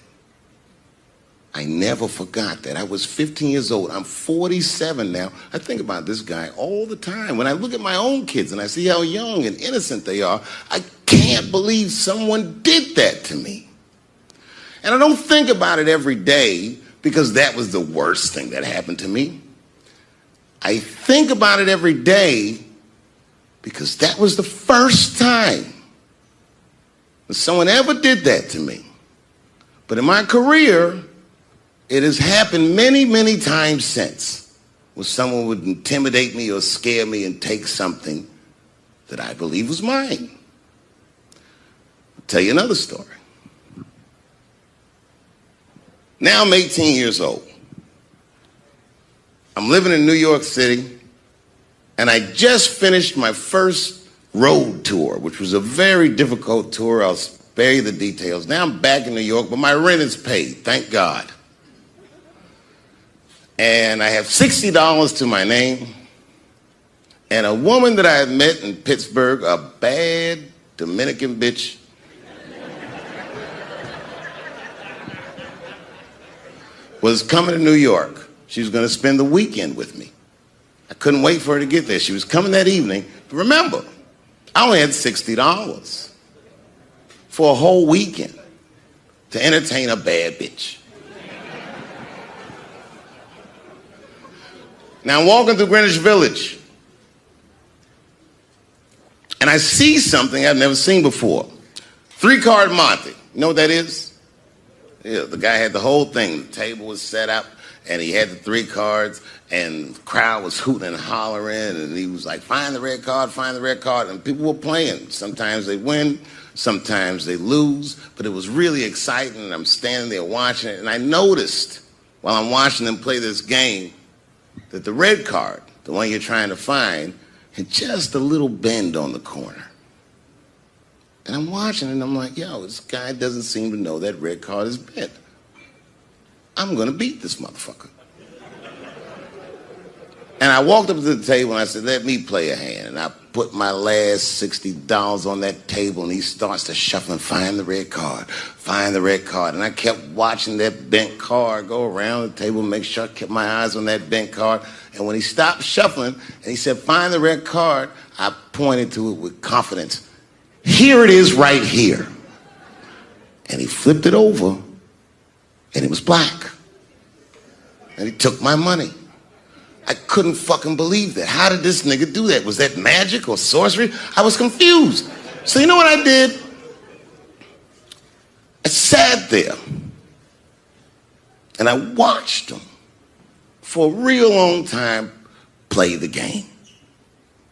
I never forgot that. I was 15 years old. I'm 47 now. I think about this guy all the time. When I look at my own kids and I see how young and innocent they are, I can't believe someone did that to me. And I don't think about it every day because that was the worst thing that happened to me. I think about it every day because that was the first time that someone ever did that to me. But in my career, it has happened many, many times since, where someone would intimidate me or scare me and take something that I believe was mine. I'll tell you another story. Now I'm 18 years old. I'm living in New York City, and I just finished my first road tour, which was a very difficult tour. I'll spare you the details. Now I'm back in New York, but my rent is paid, thank God. And I have $60 to my name. And a woman that I had met in Pittsburgh, a bad Dominican bitch, was coming to New York. She was going to spend the weekend with me. I couldn't wait for her to get there. She was coming that evening. But remember, I only had $60 for a whole weekend to entertain a bad bitch. Now I'm walking through Greenwich Village, and I see something I've never seen before. 3-card Monte. You know what that is? Yeah, the guy had the whole thing. The table was set up, and he had the 3 cards, and the crowd was hooting and hollering, and he was like, find the red card, find the red card. And people were playing. Sometimes they win, sometimes they lose, but it was really exciting, and I'm standing there watching it, and I noticed while I'm watching them play this game that the red card, the one you're trying to find, had just a little bend on the corner. And I'm watching it, and I'm like, yo, this guy doesn't seem to know that red card is bent. I'm going to beat this motherfucker. And I walked up to the table, and I said, let me play a hand. And I put my last $60 on that table, and he starts to shuffle and find the red card, find the red card. And I kept watching that bent card go around the table, make sure I kept my eyes on that bent card. And when he stopped shuffling, and he said, find the red card, I pointed to it with confidence. Here it is right here. And he flipped it over, and it was black. And he took my money. I couldn't fucking believe that. How did this nigga do that? Was that magic or sorcery? I was confused. So you know what I did? I sat there and I watched him for a real long time play the game.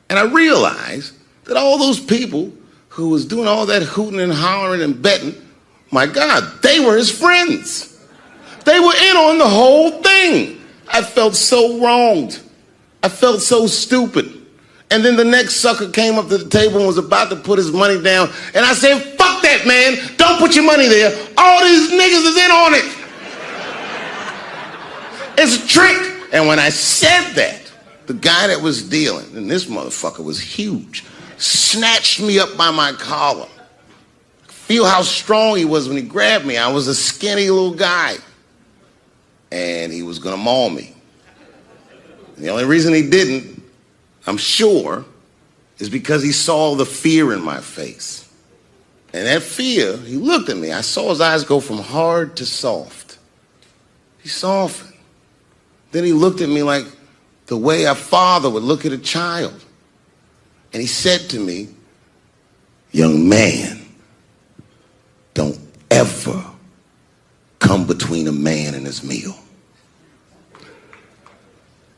And I realized that all those people who was doing all that hooting and hollering and betting, my God, they were his friends. They were in on the whole thing. I felt so wronged. I felt so stupid. And then the next sucker came up to the table and was about to put his money down. And I said, fuck that, man. Don't put your money there. All these niggas is in on it. It's a trick. And when I said that, the guy that was dealing, and this motherfucker was huge, snatched me up by my collar. Feel how strong he was when he grabbed me. I was a skinny little guy. And he was going to maul me. And the only reason he didn't, I'm sure, is because he saw the fear in my face. And that fear, he looked at me. I saw his eyes go from hard to soft. He softened. Then he looked at me like the way a father would look at a child. And he said to me, young man, don't ever come between a man and his meal.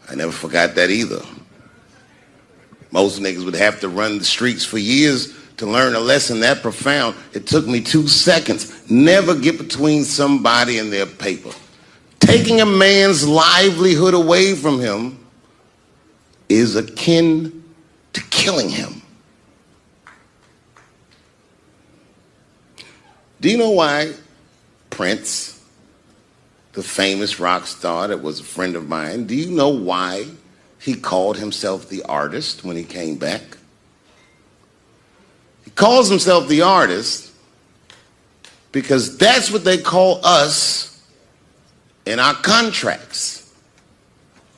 I never forgot that either. Most niggas would have to run the streets for years to learn a lesson that profound. It took me 2 seconds. Never get between somebody and their paper. Taking a man's livelihood away from him is akin to killing him. Do you know why Prince, the famous rock star that was a friend of mine, do you know why he called himself the artist when he came back? He calls himself the artist because that's what they call us in our contracts.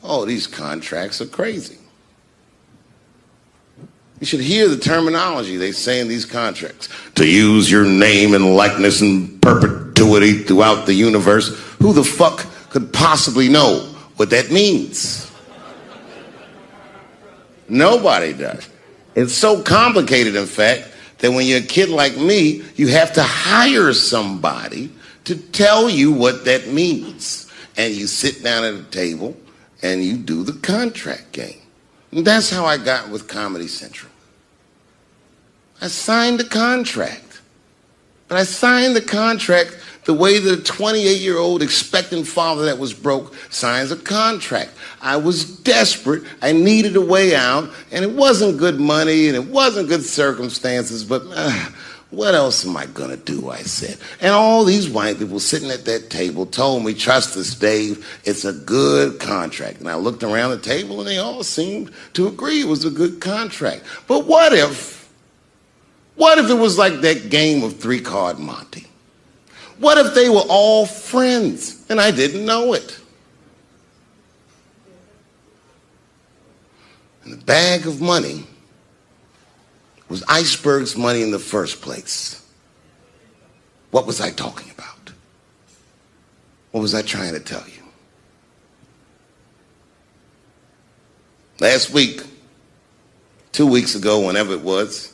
Oh, these contracts are crazy. You should hear the terminology they say in these contracts. To use your name and likeness in perpetuity throughout the universe. Who the fuck could possibly know what that means? Nobody does. It's so complicated, in fact, that when you're a kid like me, you have to hire somebody to tell you what that means. And you sit down at a table and you do the contract game. And that's how I got with Comedy Central. I signed a contract. But I signed the contract the way the 28-year-old expectant father that was broke signs a contract. I was desperate. I needed a way out, and it wasn't good money, and it wasn't good circumstances, but what else am I going to do, I said. And all these white people sitting at that table told me, trust us, Dave, it's a good contract. And I looked around the table, and they all seemed to agree it was a good contract. But what if it was like that game of three-card Monte? What if they were all friends and I didn't know it? And the bag of money was Iceberg's money in the first place. What was I talking about? What was I trying to tell you? Last week, 2 weeks ago, whenever it was,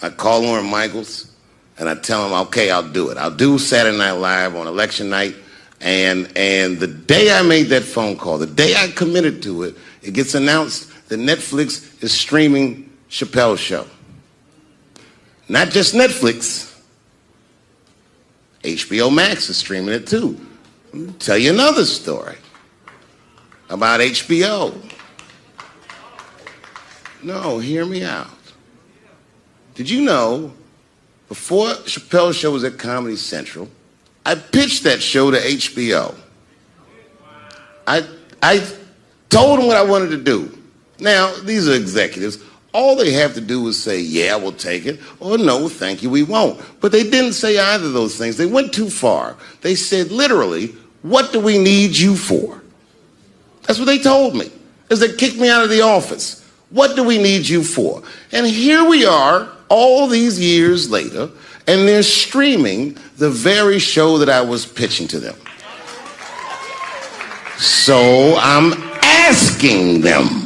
I call Lauren Michaels and I tell him, okay, I'll do it. I'll do Saturday Night Live on election night. And the day I made that phone call, the day I committed to it, it gets announced that Netflix is streaming Chappelle's show. Not just Netflix. HBO Max is streaming it too. I'll tell you another story about HBO. No, hear me out. Did you know, before Chappelle's show was at Comedy Central, I pitched that show to HBO. I told them what I wanted to do. Now, these are executives. All they have to do is say, yeah, we'll take it, or no, thank you, we won't. But they didn't say either of those things. They went too far. They said, literally, what do we need you for? That's what they told me, as they kicked me out of the office. What do we need you for? And here we are, all these years later, and they're streaming the very show that I was pitching to them. So I'm asking them.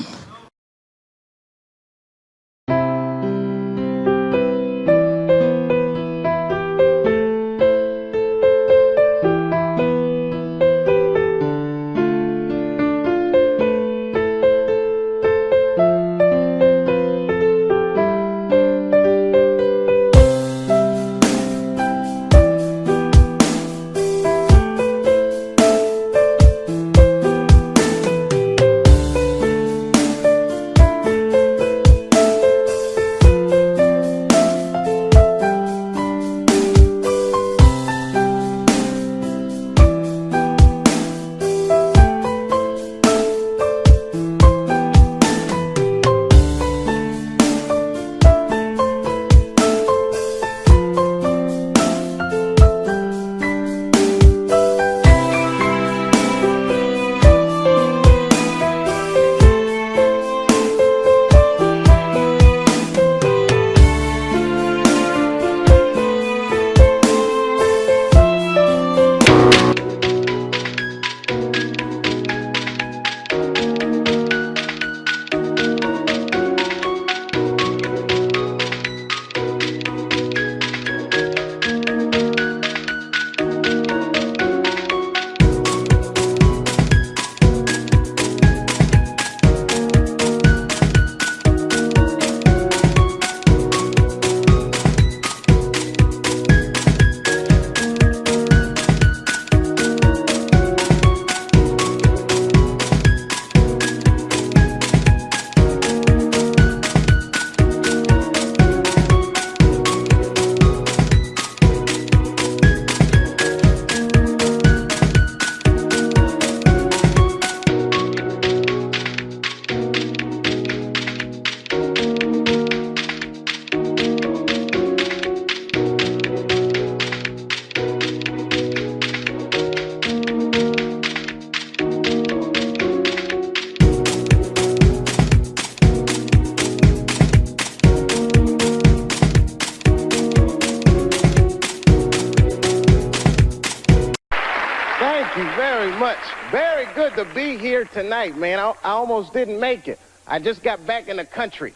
Very good to be here tonight, man. I almost didn't make it. I just got back in the country.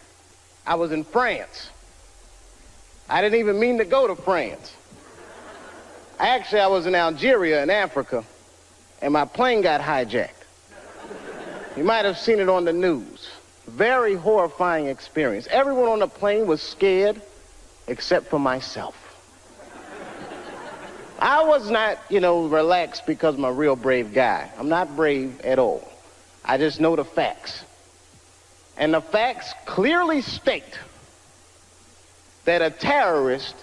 I was in France. I didn't even mean to go to France. Actually, I was in Algeria in Africa, and my plane got hijacked. You might have seen it on the news. Very horrifying experience. Everyone on the plane was scared except for myself. I was not, relaxed because I'm a real brave guy. I'm not brave at all. I just know the facts. And the facts clearly state that a terrorist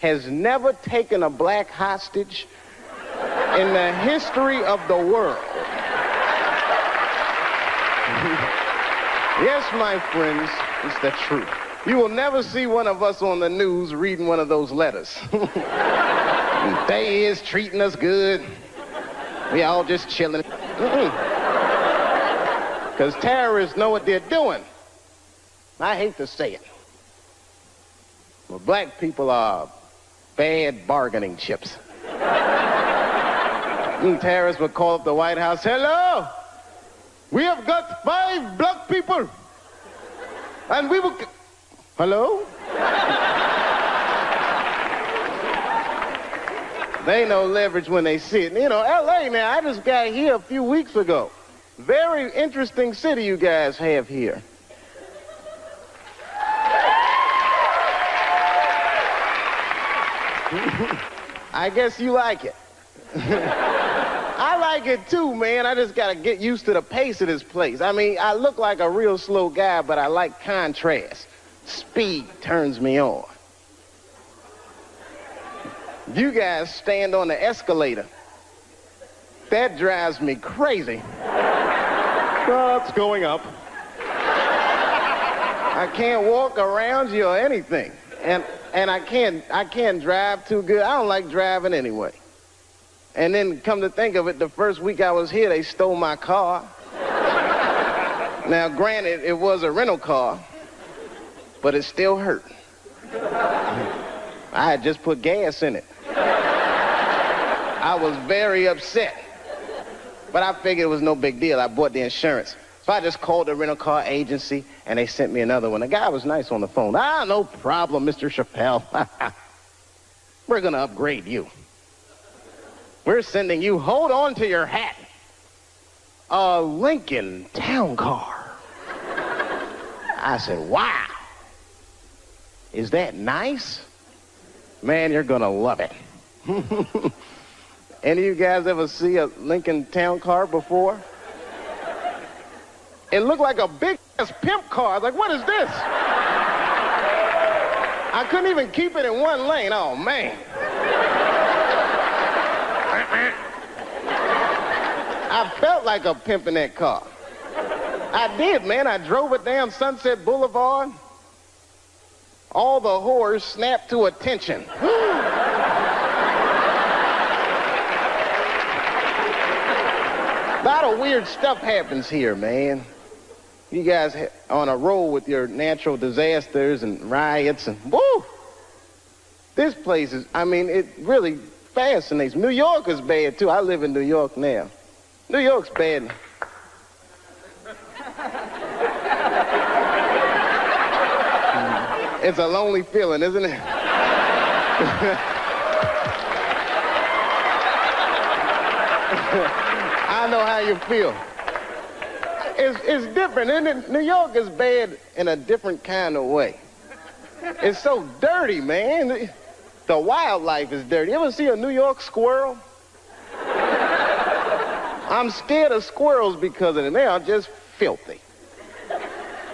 has never taken a black hostage in the history of the world. Yes, my friends, it's the truth. You will never see one of us on the news reading one of those letters. They is treating us good. We all just chilling. Because terrorists know what they're doing. I hate to say it. But black people are bad bargaining chips. Terrorists would call up the White House, hello, we have got 5 black people. And we will... Hello? They know leverage when they see it. L.A. now, I just got here a few weeks ago. Very interesting city you guys have here. I guess you like it. I like it too, man. I just gotta get used to the pace of this place. I mean, I look like a real slow guy, but I like contrast. Speed turns me on. You guys stand on the escalator. That drives me crazy. It's going up. I can't walk around you or anything. And I can't drive too good. I don't like driving anyway. And then come to think of it, the first week I was here, they stole my car. Now, granted, it was a rental car, but it still hurt. I had just put gas in it. I was very upset. But I figured it was no big deal. I bought the insurance. So I just called the rental car agency, and they sent me another one. The guy was nice on the phone. No problem, Mr. Chappelle. We're going to upgrade you. We're sending you, hold on to your hat, a Lincoln Town Car. I said, wow. Is that nice? Man, you're going to love it. Any of you guys ever see a Lincoln Town Car before? It looked like a big-ass pimp car. I was like, what is this? I couldn't even keep it in one lane. Oh, man. I felt like a pimp in that car. I did, man. I drove it down Sunset Boulevard. All the whores snapped to attention. A lot of weird stuff happens here, man. You guys are on a roll with your natural disasters and riots and woo! This place is, it really fascinates me. New York is bad, too. I live in New York now. New York's bad. It's a lonely feeling, isn't it? I know how you feel. It's different, isn't it? New York is bad in a different kind of way. It's so dirty, man. The wildlife is dirty. You ever see a New York squirrel? I'm scared of squirrels because of it. They are just filthy.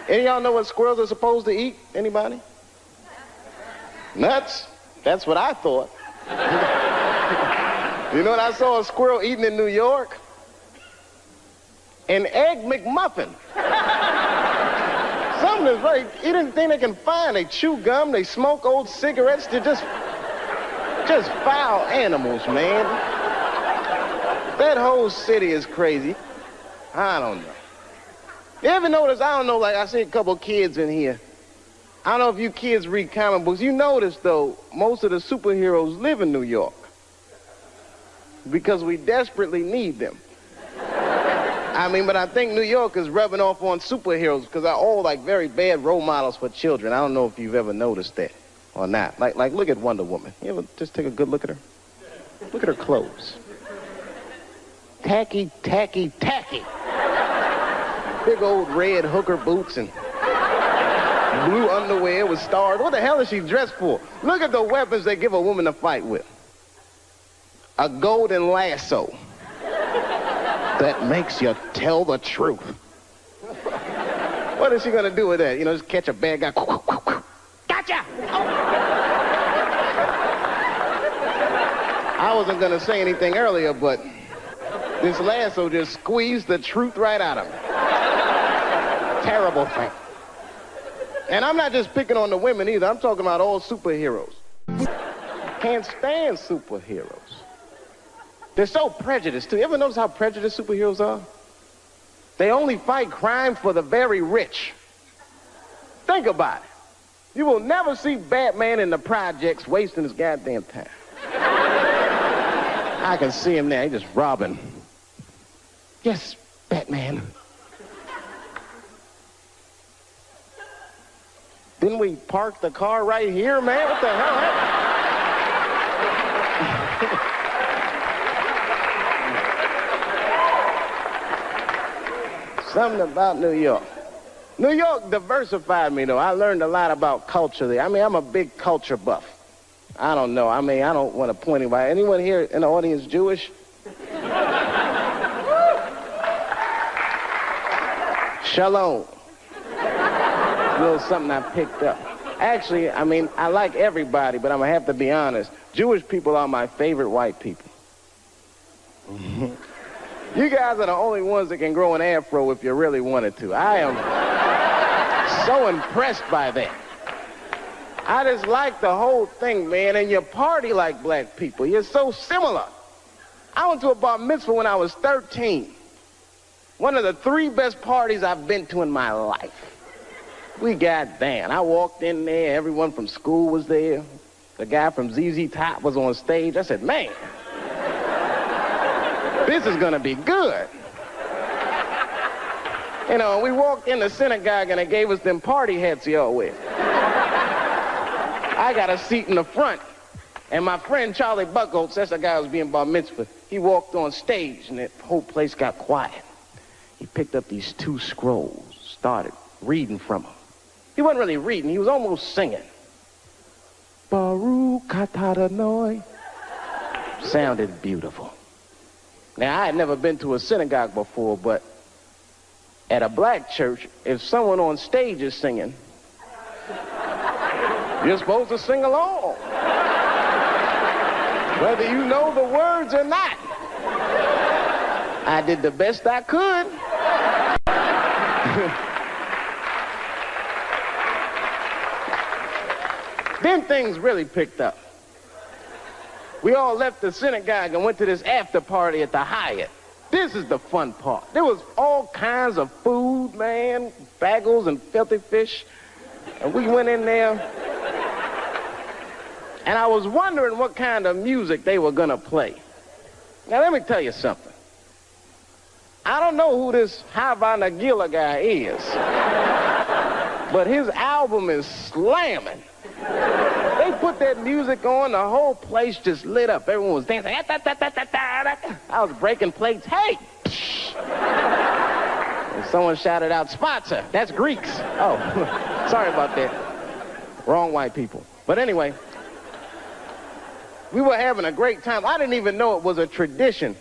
Any of y'all know what squirrels are supposed to eat? Anybody? Nuts? That's what I thought. You know what I saw a squirrel eating in New York? An Egg McMuffin. Something is right. Anything they can find. They chew gum, they smoke old cigarettes. They're just foul animals, man. That whole city is crazy. I don't know. You ever notice, I don't know, like I see a couple kids in here. I don't know if you kids read comic books. You notice, though, most of the superheroes live in New York because we desperately need them. But I think New York is rubbing off on superheroes because they're all, like, very bad role models for children. I don't know if you've ever noticed that or not. Like look at Wonder Woman. You ever just take a good look at her? Look at her clothes. Tacky, tacky, tacky. Big old red hooker boots and blue underwear with stars. What the hell is she dressed for? Look at the weapons they give a woman to fight with. a golden lasso that makes you tell the truth. What is she gonna do with that? You know, just catch a bad guy. Gotcha! Oh. I wasn't gonna say anything earlier, but this lasso just squeezed the truth right out of me. Terrible thing. And I'm not just picking on the women either. I'm talking about all superheroes. Can't stand superheroes. They're so prejudiced, too. You ever notice how prejudiced superheroes are? They only fight crime for the very rich. Think about it. You will never see Batman in the projects wasting his goddamn time. I can see him there. He's just robbing. Yes, Batman. Didn't we park the car right here, man? What the hell happened? Something about New York. New York diversified me, though. I learned a lot about culture there. I mean, I'm a big culture buff. I don't know. I mean, I don't want to point anybody. Anyone here in the audience Jewish? Shalom. A little something I picked up. Actually, I mean, I like everybody, but I'm going to have to be honest. Jewish people are my favorite white people. You guys are the only ones that can grow an afro if you really wanted to. I am so impressed by that. I just like the whole thing, man, and you party like black people. You're so similar. I went to a bar mitzvah when I was 13. One of the 3 best parties I've been to in my life. We got down. I walked in there. Everyone from school was there. The guy from ZZ Top was on stage. I said, man, this is going to be good. You know, we walked in the synagogue and they gave us them party hats y'all wear. I got a seat in the front. And my friend Charlie Buckholtz, that's the guy who was being bar mitzvah, he walked on stage and the whole place got quiet. He picked up these 2 scrolls, started reading from them. He wasn't really reading, he was almost singing. Baruch atah Adonai. Sounded beautiful. Now, I had never been to a synagogue before, but at a black church, if someone on stage is singing, you're supposed to sing along. Whether you know the words or not. I did the best I could. Then things really picked up. We all left the synagogue and went to this after party at the Hyatt. This is the fun part. There was all kinds of food, man, bagels and filthy fish. And we went in there. And I was wondering what kind of music they were gonna play. Now let me tell you something. I don't know who this Hava Nagila guy is, but his album is slamming. They put that music on, the whole place just lit up. Everyone was dancing. I was breaking plates. Hey! And someone shouted out, sponsor. That's Greeks. Oh, sorry about that. Wrong white people. But anyway, we were having a great time. I didn't even know it was a tradition.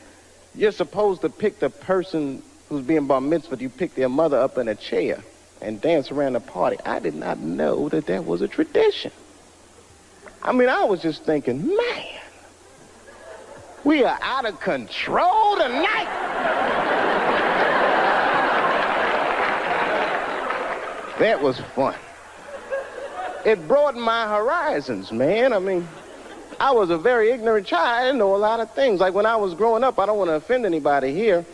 You're supposed to pick the person who's being bar mitzvah. You pick their mother up in a chair and dance around the party. I did not know that that was a tradition. I mean, I was just thinking, man, we are out of control tonight. That was fun. It broadened my horizons, man. I mean, I was a very ignorant child. I didn't know a lot of things. Like when I was growing up, I don't want to offend anybody here.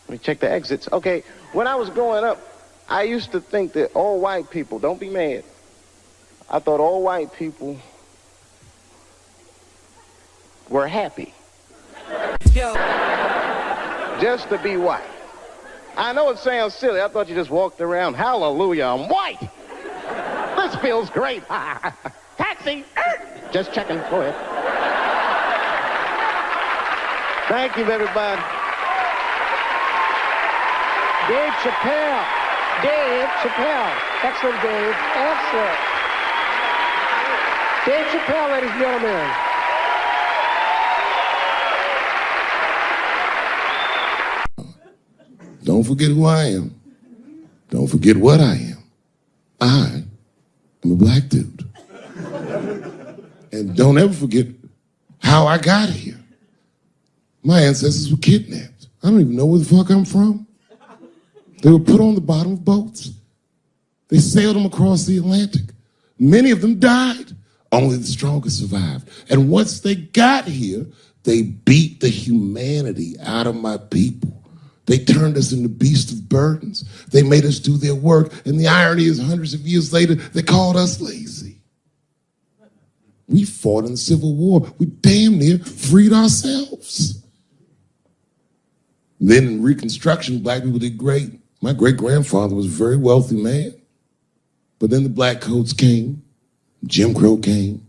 Let me check the exits. Okay, when I was growing up, I used to think that all white people, don't be mad, I thought all white people were happy. Just to be white. I know it sounds silly. I thought you just walked around, hallelujah, I'm white. This feels great. Taxi. Just checking. Go ahead. Thank you, everybody. Dave Chappelle. Dave Chappelle. Excellent, Dave. Excellent. Dave Chappelle, ladies and gentlemen. Don't forget who I am. Don't forget what I am. I am a black dude. And don't ever forget how I got here. My ancestors were kidnapped. I don't even know where the fuck I'm from. They were put on the bottom of boats. They sailed them across the Atlantic. Many of them died. Only the strongest survived. And once they got here, they beat the humanity out of my people. They turned us into beasts of burdens. They made us do their work. And the irony is, hundreds of years later, they called us lazy. We fought in the Civil War. We damn near freed ourselves. Then in Reconstruction, black people did great. My great-grandfather was a very wealthy man. But then the black codes came, Jim Crow came,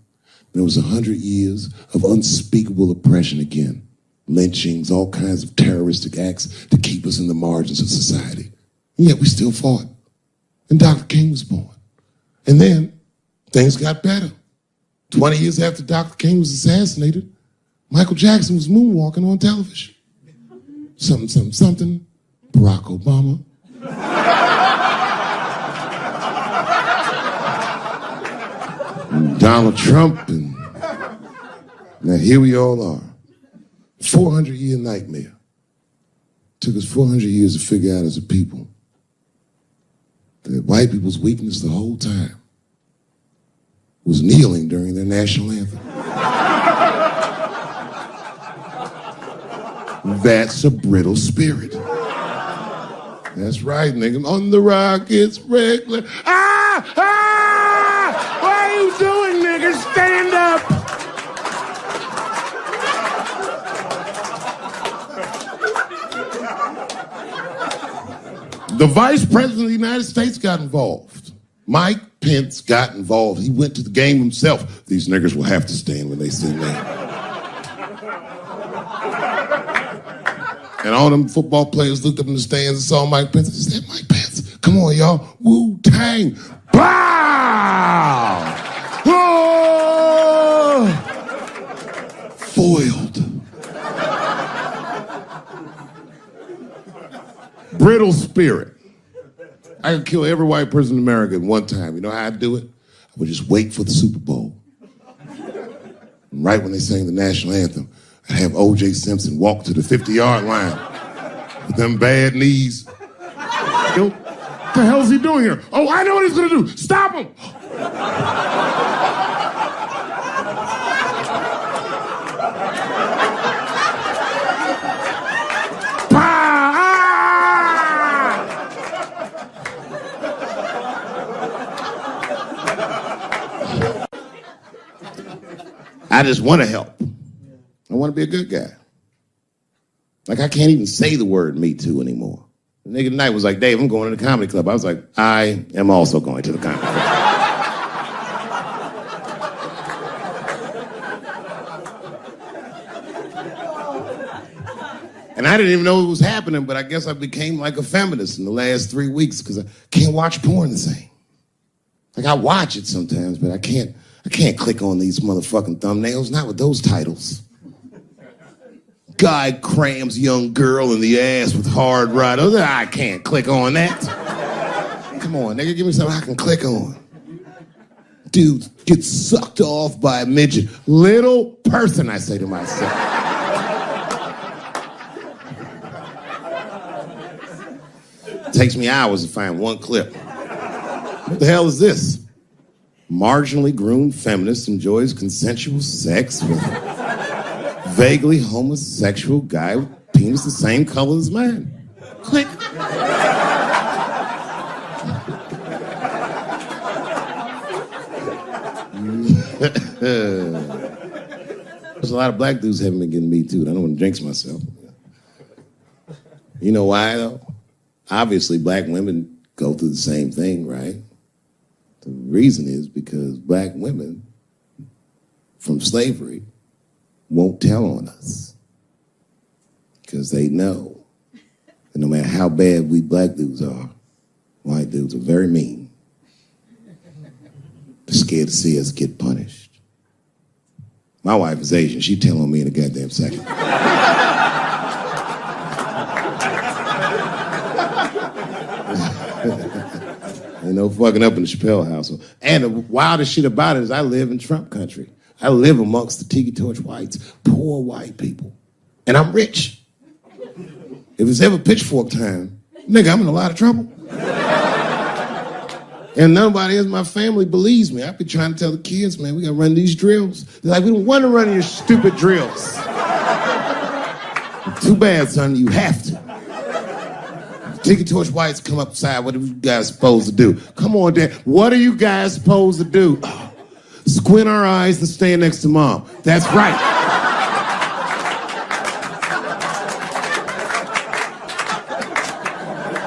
and it was 100 years of unspeakable oppression again. Lynchings, all kinds of terroristic acts to keep us in the margins of society. And yet we still fought. And Dr. King was born. And then things got better. 20 years after Dr. King was assassinated, Michael Jackson was moonwalking on television. Something, something, something, Barack Obama. And Donald Trump, and now here we all are. 400-year nightmare. Took us 400 years to figure out as a people that white people's weakness the whole time was kneeling during their national anthem. That's a brittle spirit. That's right, nigga. On the rock, it's regular. Ah! Ah! What are you doing, nigga? Stand up! The Vice President of the United States got involved. Mike Pence got involved. He went to the game himself. These niggers will have to stand when they see me. And all them football players looked up in the stands and saw Mike Pence and said, Mike Pence, come on, y'all. Wu-Tang. Bow! Oh! Foiled. Brittle spirit. I could kill every white person in America at one time. You know how I'd do it? I would just wait for the Super Bowl. And right when they sang the national anthem, I'd have O.J. Simpson walk to the 50-yard line with them bad knees. Yo, what the hell is he doing here? Oh, I know what he's going to do. Stop him! I just want to help. I want to be a good guy. Like, I can't even say the word Me Too anymore. The nigga tonight was like, Dave, I'm going to the comedy club. I was like, I am also going to the comedy club. And I didn't even know it was happening, but I guess I became like a feminist in the last 3 weeks because I can't watch porn the same. Like, I watch it sometimes, but I can't click on these motherfucking thumbnails, not with those titles. Guy crams young girl in the ass with hard right. I can't click on that. Come on, nigga, give me something I can click on. Dude gets sucked off by a midget. Little person, I say to myself. It takes me hours to find one clip. What the hell is this? Marginally groomed feminist enjoys consensual sex with a vaguely homosexual guy with penis the same color as mine. Click. There's a lot of black dudes haven't been getting Me Too. I don't want to jinx myself. You know why, though? Obviously, black women go through the same thing, right? The reason is because black women from slavery won't tell on us because they know that no matter how bad we black dudes are, white dudes are very mean. They're scared to see us get punished. My wife is Asian. She'd tell on me in a goddamn second. no fucking up in the Chappelle household. And the wildest shit about it is I live in Trump country. I live amongst the Tiki Torch whites, poor white people. And I'm rich. If it's ever pitchfork time, nigga, I'm in a lot of trouble. And nobody in my family believes me. I be trying to tell the kids, man, we gotta run these drills. They're like, we don't want to run your stupid drills. Too bad, son, you have to. Tiki Torch whites come upside, what are you guys supposed to do? Come on, Dad, what are you guys supposed to do? Squint our eyes and stand next to Mom. That's right.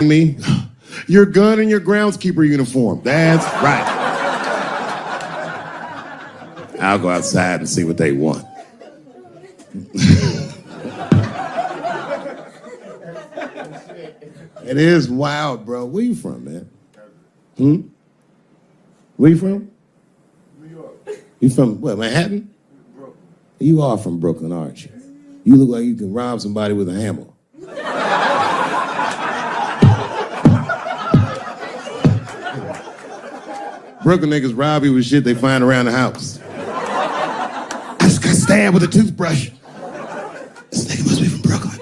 Me, your gun and your groundskeeper uniform. That's right. I'll go outside and see what they want. It is wild, bro. Where you from, man? Where you from? New York. You from, what, Manhattan? Brooklyn. You are from Brooklyn, aren't you? You look like you can rob somebody with a hammer. Brooklyn niggas rob you with shit they find around the house. I just got stabbed with a toothbrush. This nigga must be from Brooklyn.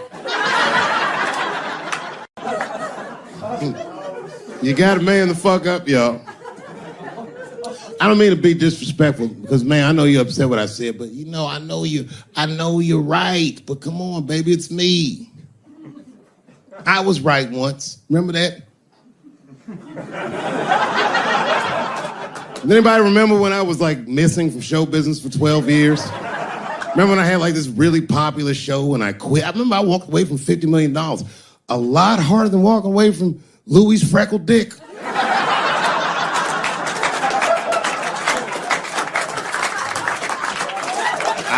You gotta man the fuck up, y'all. I don't mean to be disrespectful, because, man, I know you're upset what I said, but, you know, I know you're right, but come on, baby, it's me. I was right once. Remember that? Does anybody remember when I was, like, missing from show business for 12 years? Remember when I had, like, this really popular show and I quit? I remember I walked away from $50 million. A lot harder than walking away from Louis' freckled dick.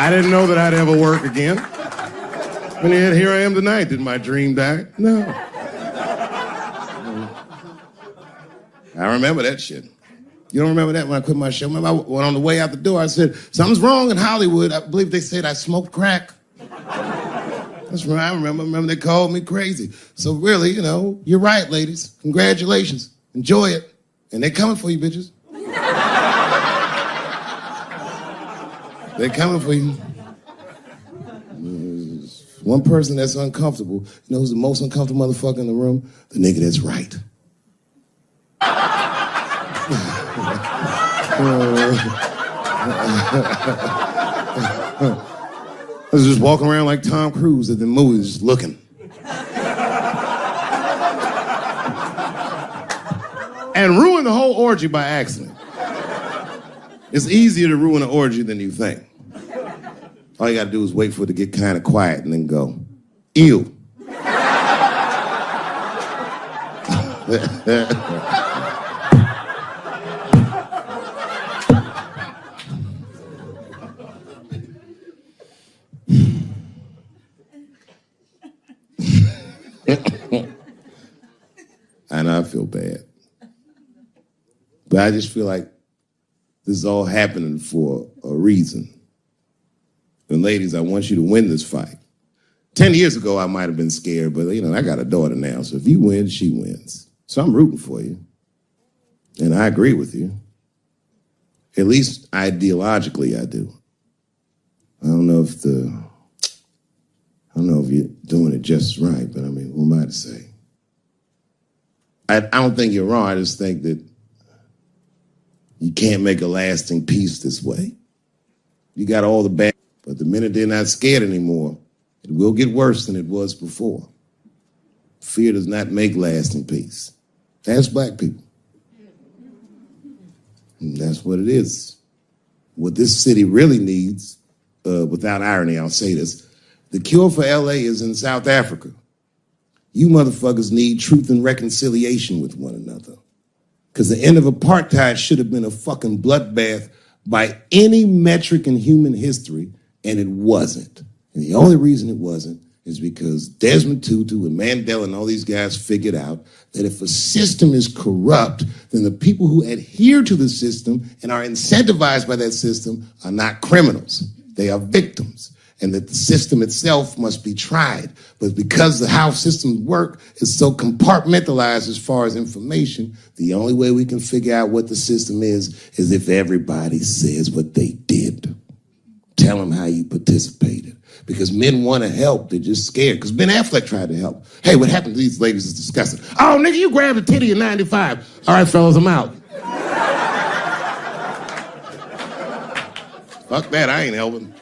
I didn't know that I'd ever work again. And yet here I am tonight. Did my dream die? No. I remember that shit. You don't remember that when I quit my show? Remember I went on the way out the door, I said, something's wrong in Hollywood. I believe they said I smoked crack. That's right, I remember they called me crazy. So really, you know, you're right, ladies. Congratulations. Enjoy it. And they're coming for you, bitches. They're coming for you. There's one person that's uncomfortable. You know who's the most uncomfortable motherfucker in the room? The nigga that's right. I was just walking around like Tom Cruise at the movies, just looking. And ruin the whole orgy by accident. It's easier to ruin an orgy than you think. All you gotta do is wait for it to get kind of quiet and then go, ew. I know I feel bad. But I just feel like this is all happening for a reason. And ladies, I want you to win this fight. 10 years ago, I might have been scared, but, you know, I got a daughter now, so if you win, she wins. So I'm rooting for you. And I agree with you. At least ideologically, I do. I don't know if you're doing it just right, but I mean, who am I to say? I don't think you're wrong. I just think that you can't make a lasting peace this way. You got all the bad, but the minute they're not scared anymore, it will get worse than it was before. Fear does not make lasting peace. Ask black people. And that's what it is. What this city really needs, without irony, I'll say this, the cure for LA is in South Africa. You motherfuckers need truth and reconciliation with one another. Because the end of apartheid should have been a fucking bloodbath by any metric in human history, and it wasn't. And the only reason it wasn't is because Desmond Tutu and Mandela and all these guys figured out that if a system is corrupt, then the people who adhere to the system and are incentivized by that system are not criminals. They are victims. and that the system itself must be tried. But because the how systems work is so compartmentalized as far as information, the only way we can figure out what the system is if everybody says what they did. Tell them how you participated. Because men want to help, they're just scared. Because Ben Affleck tried to help. Hey, what happened to these ladies is disgusting. Oh, nigga, you grabbed a titty in 95. All right, fellas, I'm out. Fuck that, I ain't helping.